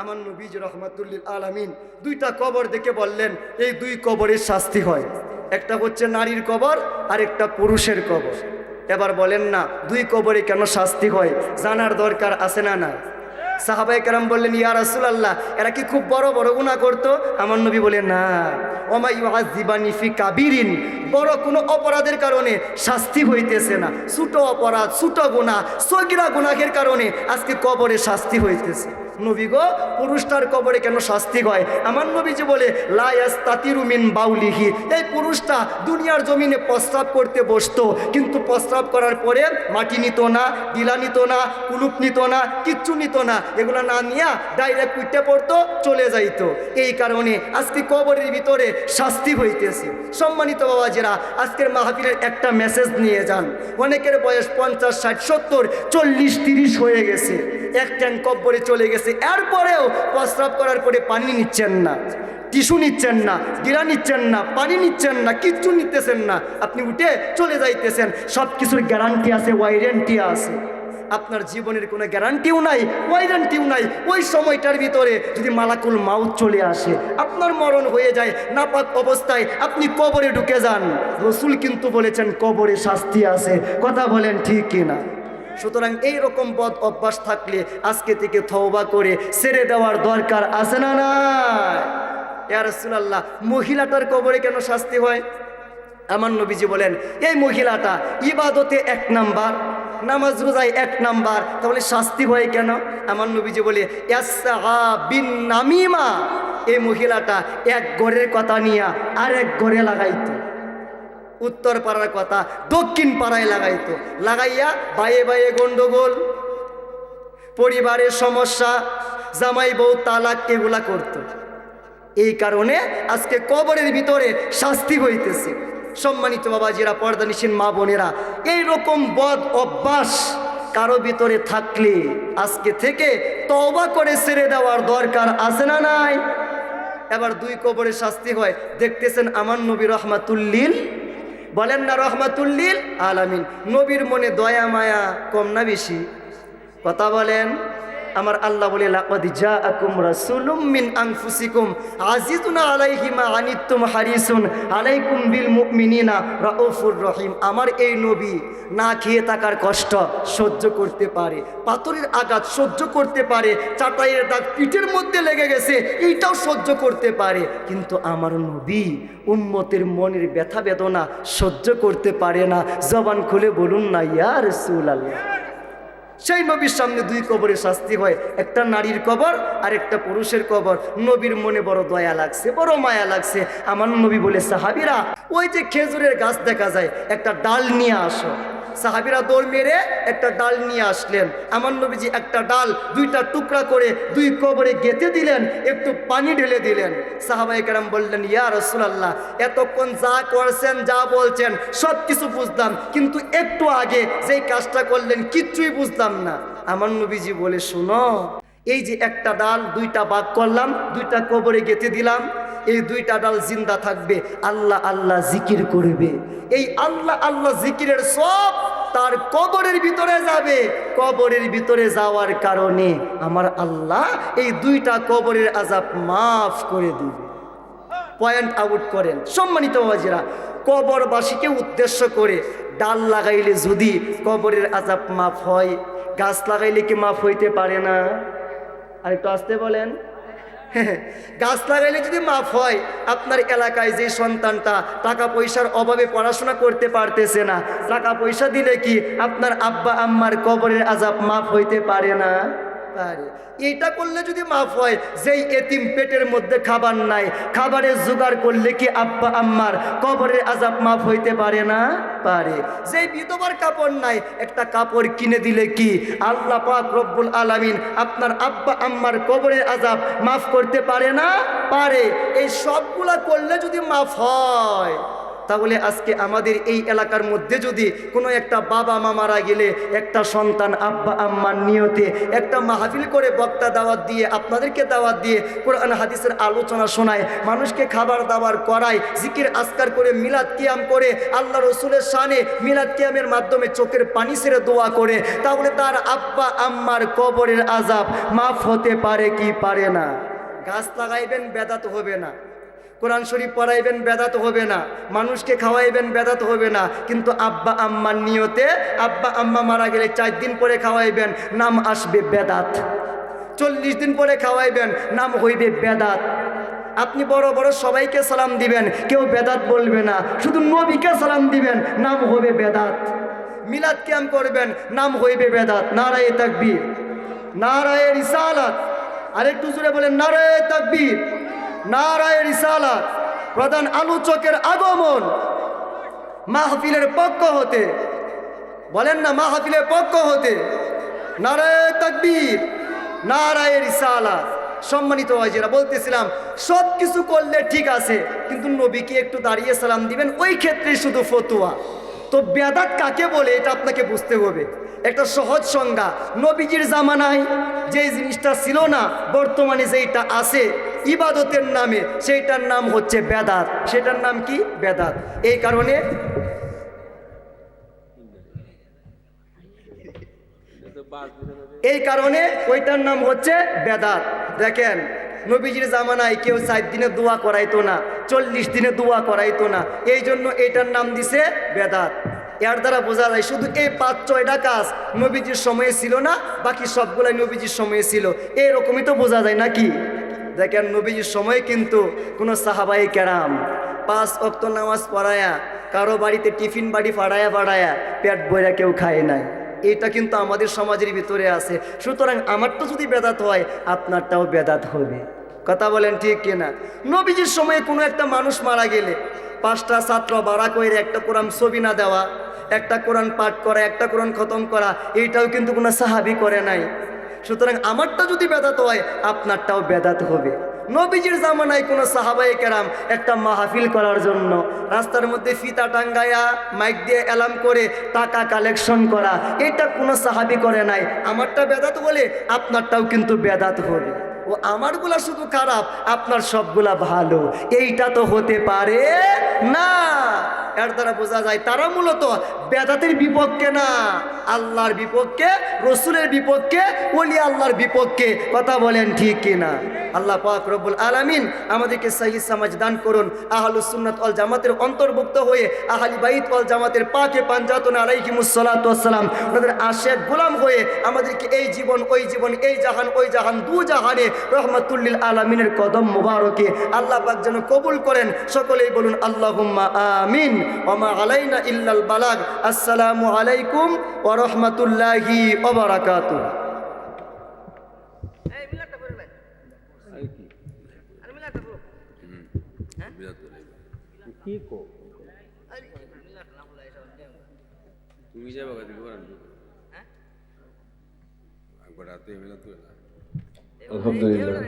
আমার নবীজি রহমাতুল লিল আলামিন 2টা কবর দেখে বললেন এই 2 কবরের শাস্তি হয়। একটা হচ্ছে নারীর কবর আর একটা পুরুষের কবর। এবার বলেন না 2 কবরে কেন শাস্তি হয়? জানার দরকার আছে না না? সাহাবায়ে কেরাম বললেন ইয়া রাসূলুল্লাহ এরা কি খুব বড় বড় গুনাহ করতো? আমার নবী বলেন না, ওমা ইউআযিবানি ফি কাবিরিন, বড় কোনো অপরাধের কারণে শাস্তি হইতেছে না, ছোট অপরাধ ছোট গুনাহ সগীরা গুনাহের কারণে আজকে কবরে শাস্তি হইতেছে। নবী গো পুরুষটার কবরে কেন শাস্তি হয়? আমার নবীজি বলে লা ইয়াস্তাতিরু মিন বাউলিহি, এই পুরুষটা দুনিয়ার জমিনে প্রস্রাব করতে বসতো, কিন্তু প্রস্রাব করার পরে মাটি নিত না, ডিলা নিত না, কুলুপ নিত না, কিচ্ছু নিত না, এগুলো না নিয়ে ডাইরেক্ট পিঠে পড়তো, চলে যাইতো। এই কারণে আজকে কবরের ভিতরে শাস্তি হইতেছে। সম্মানিত বাবাজিরা, আজকের মাহফিলের একটা মেসেজ নিয়ে যান। অনেকের বয়স 50, 60, 70, 40, 30 হয়ে গেছে, এক ট্যাঙ্ক কবরে চলে গেছে, এরপরেও প্রস্রাব করার পরে পানি নিচ্ছেন না, টিস্যু নিচ্ছেন না, গিরা নিচ্ছেন না, পানি নিচ্ছেন না, কিচ্ছু নিতেছেন না, আপনি উঠে চলে যাইতেছেন। সব কিছুর গ্যারান্টি আছে, ওয়ারেন্টি আছে। আপনার জীবনের কোনো গ্যারান্টিও নাই, ওয়ারেন্টিও নাই। ওই সময়টার ভিতরে যদি মালাকুল মাউত চলে আসে, আপনার মরণ হয়ে যায়, নাপাক অবস্থায় আপনি কবরে ঢুকে যান। রসুল কিন্তু বলেছেন কবরে শাস্তি আছে। কথা বলেন ঠিক কিনা? সুতরাং এইরকম বদ অভ্যাস থাকলে আজকে থেকে তওবা করে ছেড়ে দেওয়ার দরকার আছে না না? ইয়া রাসূলুল্লাহ মহিলাটার কবরে কেন শাস্তি হয়? আমার নবীজি বলেন এই মহিলাটা ইবাদতে 1 নাম্বার, নামাজ রোজায় 1 নাম্বার, তাহলে শাস্তি হয় কেন? আমার নবীজি বলে ইয়াসআ বিন নামিমা, এই মহিলাটা এক ঘরের কথা নিয়ে আরেক ঘরে লাগাইতো, উত্তর পাড়ার কথা দক্ষিণ পাড়ায় লাগাইতো, লাগাইয়া বাইয়ে বাইয়ে গন্ডগোল, পরিবারের সমস্যা, জামাই বউ তালাক, এগুলা করত। এই কারণে আজকে কবরের ভিতরে শাস্তি হইতেছে। সম্মানিত বাবাজিরা, পর্দানিসীন মা বোনেরা, এইরকম বদ অভ্যাস কারো ভিতরে থাকলে আজকে থেকে তওবা করে ছেড়ে দেওয়ার দরকার আছে না নাই? এবার 2 কবরে শাস্তি হয়, দেখতেছেন আমার নবী রহমাতুল লিল বলেন না রহমাতুল্লিল আলামিন। নবীর মনে দয়া মায়া কম না বেশি? কথা বলেন। আমার আল্লাহ বলে লাকাদ জাআকুম রাসূলুম মিন আনফুসিকুম আজিজুন আলাইহি মা আনিতুম হারিসুন আলাইকুম বিল মুমিনিনা রাউফুর রহিম। আমার এই নবী না খেয়ে থাকার কষ্ট সহ্য করতে পারে, পাথরের আঘাত সহ্য করতে পারে, চাটাইয়ের দাগ পিঠের মধ্যে লেগে গেছে এইটাও সহ্য করতে পারে, কিন্তু আমার নবী উম্মতের মনের ব্যথা বেদনা সহ্য করতে পারে না। জবান খুলে বলুন না ইয়া রাসূলুল্লাহ। সেই নবীর সামনে দুই কবরের শাস্তি হয়, একটা নারীর কবর আর একটা পুরুষের কবর। নবীর মনে বড় দয়া লাগছে, বড় মায়া লাগছে। আমার নবী বলে সাহাবীরা ওই যে খেজুরের গাছ দেখা যায়, একটা ডাল নিয়ে আসো। সাহাবীরা দৌড় মেরে একটা ডাল নিয়ে আসলেন। আমার নবীজি একটা ডাল দুইটা টুকরা করে দুই কবরে গেঁথে দিলেন, একটু পানি ঢেলে দিলেন। সাহাবায়ে কেরাম বললেন ইয়া রাসূলুল্লাহ, এতক্ষণ যা করছেন যা বলছেন সব কিছু বুঝলাম, কিন্তু একটু আগে যেই কাজটা করলেন কিচ্ছুই বুঝলাম না। আমার নবীজি বলে শোনো, এই যে একটা ডাল দুইটা ভাগ করলাম, দুইটা কবরে গেঁথে দিলাম, এই দুইটা ডাল জিন্দা থাকবে, আল্লাহ আল্লাহ জিকির করবে। এই আল্লাহ আল্লাহ জিকিরের সব তার কবরের ভিতরে যাবে। কবরের ভিতরে যাওয়ার কারণে আমার আল্লাহ এই দুইটা কবরের আযাব মাফ করে দিবে। পয়েন্ট আউট করেন সম্মানিত বাবাজিরা। কবরবাসীকে উদ্দেশ্য করে ডাল লাগাইলে যদি কবরের আযাব মাফ হয়, গাছ লাগাইলে কি মাফ হইতে পারে না? আরেকটু আসতে বলেন। গাছ লাগাইলে যদি মাফ হয়, আপনার এলাকায় যে সন্তানটা টাকা পয়সার অভাবে পড়াশোনা করতে পারতেছে না, টাকা পয়সা দিলে কি আপনার আব্বা আম্মার কবরের আযাব মাফ হইতে পারে না? পারে। এইটা করলে যদি মাফ হয়, যেই এতিম পেটের মধ্যে খাবার নাই, খাবারের জোগাড় করলে কি আব্বা আম্মার কবরের আযাব মাফ হইতে পারে না? পারে। যেই বিধবার কাপড় নাই, একটা কাপড় কিনে দিলে কি আল্লাহ পাক রব্বুল আলামিন আপনার আব্বা আম্মার কবরের আযাব মাফ করতে পারে না? পারে। এই সবগুলা করলে যদি মাফ হয়, তাহলে আজকে আমাদের এই এলাকার মধ্যে যদি কোনো একটা বাবা মা মারা গেলে একটা সন্তান আব্বা আম্মার নিয়তে একটা মাহফিল করে বক্তা দাওয়াত দিয়ে, আপনাদেরকে দাওয়াত দিয়ে কোরআন হাদিসের আলোচনা শোনায়, মানুষকে খাবার দাবার করায়, জিকির আজকার করে মিলাদ কিয়াম করে, আল্লাহ রসুলের শানে মিলাদ কিয়ামের মাধ্যমে চোখের পানি ছেড়ে দোয়া করে, তাহলে তার আব্বা আম্মার কবরের আযাব মাফ হতে পারে কি পারে না? গাছ লাগাইবেন বেদাত হবে না, কোরআন শরীফ পড়াইবেন বেদাত হবে না, মানুষকে খাওয়াইবেন বেদাত হবে না, কিন্তু আব্বা আম্মার নিয়তে আব্বা আম্মা মারা গেলে 4 দিন পরে খাওয়াইবেন, নাম আসবে বেদাত। 40 দিন পরে খাওয়াইবেন, নাম হইবে বেদাত। আপনি বড় বড় সবাইকে সালাম দিবেন, কেউ বেদাত বলবে না, শুধু নবীকে সালাম দিবেন, নাম হবে বেদাত। মিলাদ কিয়াম করবেন, নাম হইবে বেদাত। নারায়ে তাকবীর, নারায়ে রিসালাত। আরেকটু জোরে বলেন নারায়ে তাকবীর, নারায়ে রিসালাত। প্রধান আলোচকের আগমন মাহফিলের পক্ষ হতে, বলেন না মাহফিলের পক্ষ হতে, নারায়ে তাকবীর, নারায়ে রিসালাত। সম্মানিত ওয়াজিরা, বলতেছিলাম সব কিছু করলে ঠিক আছে, কিন্তু নবীকে একটু দাঁড়িয়ে সালাম দিবেন, ওই ক্ষেত্রে শুধু ফতোয়া। তো বেদাত কাকে বলে এটা আপনাকে বুঝতে হবে। একটা সহজ সংজ্ঞা, নবীজির জামানায় যেই জিনিসটা ছিল না, বর্তমানে যেইটা আছে ইবাদতের নামে, সেইটার নাম হচ্ছে বেদাত। সেটার নাম কি? বেদাত। এই কারণে ওইটার নাম হচ্ছে বেদাত। দেখেন নবীজির জামানায় কেউ 4 দিনে দোয়া করাইতো না, 40 দিনে দোয়া করাইতো না, এই জন্য এটার নাম দিছে বেদাত। এর দ্বারা বোঝা যায় শুধু এই 5-6টা কাজ নবীজির সময়ে ছিল না, বাকি সবগুলাই নবীজির সময়ে ছিল, এরকমই তো বোঝা যায় নাকি? দেখেন নবীজির সময়ে কিন্তু কোনো সাহাবায়ে কেরাম 5 ওয়াক্ত নামাজ পড়ায়া, কারো বাড়িতে টিফিন বাড়ি ফাড়ায়া ফাড়ায়া পেট বইরা কেউ খায় নাই। এটা কিন্তু আমাদের সমাজের ভিতরে আছে। সুতরাং আমারটা যদি বেদাত হয়, আপনারটাও বেদাত হবে। কথা বলেন ঠিক কিনা? নবীজির সময়ে কোনো একটা মানুষ মারা গেলে 5টা ছাত্র ভাড়া করে একটা কোরআন ছবি না দেওয়া, একটা কোরআন পাঠ করা, একটা কোরআন খতম করা, এইটাও কিন্তু কোনো সাহাবী করে নাই। সুতরাং আমারটা যদি বেদাত হয়, আপনারটাও বেদাত হবে। নবীজির জামানায় কোনো সাহাবায়ে কেরাম একটা মাহফিল করার জন্য রাস্তার মধ্যে ফিতা টাঙ্গায়া মাইক দিয়ে এলাম করে টাকা কালেকশন করা, এটা কোনো সাহাবী করে নাই। আমারটা বেদাত বলে আপনারটাও কিন্তু বেদাত হবে। ও আমারগুলা শুধু খারাপ, আপনার সবগুলা ভালো, এইটা তো হতে পারে না। এর দ্বারা বোঝা যায় তারা মূলত বেদাতের বিপক্ষে না, আল্লাহর বিপক্ষে, রসুলের বিপক্ষে, ওলি আল্লাহর বিপক্ষে। কথা বলেন ঠিক কিনা? আল্লাহ পাক রব্বুল আলামিন আমাদেরকে সহি সমাজ দান করুন। আহলুস সুন্নাত ওয়াল জামাতের অন্তর্ভুক্ত হয়ে আহলি বাইত ওয়াল জামাতের পাকে পাঞ্জাতুন আলাইহিমুস সালাতু ওয়াস সালাম ওনাদের আশিক গোলাম হয়ে আমাদেরকে এই জীবন ওই জীবন, এই জাহান ওই জাহান, দু জাহানে রহমাতুল লিল আলামিনের কদম মুবারকে আল্লাহ পাক যেন কবুল করেন। সকলেই বলুন আল্লাহুম্মা আমিন। ওয়া মা আলাইনা ইল্লাল বালাগ। আসসালামু আলাইকুম ওয়া রাহমাতুল্লাহি ওয়া বারাকাতুহু। তুমি যাবে একবার রাতে মিলাদ করে না। আলহামদুলিল্লাহ।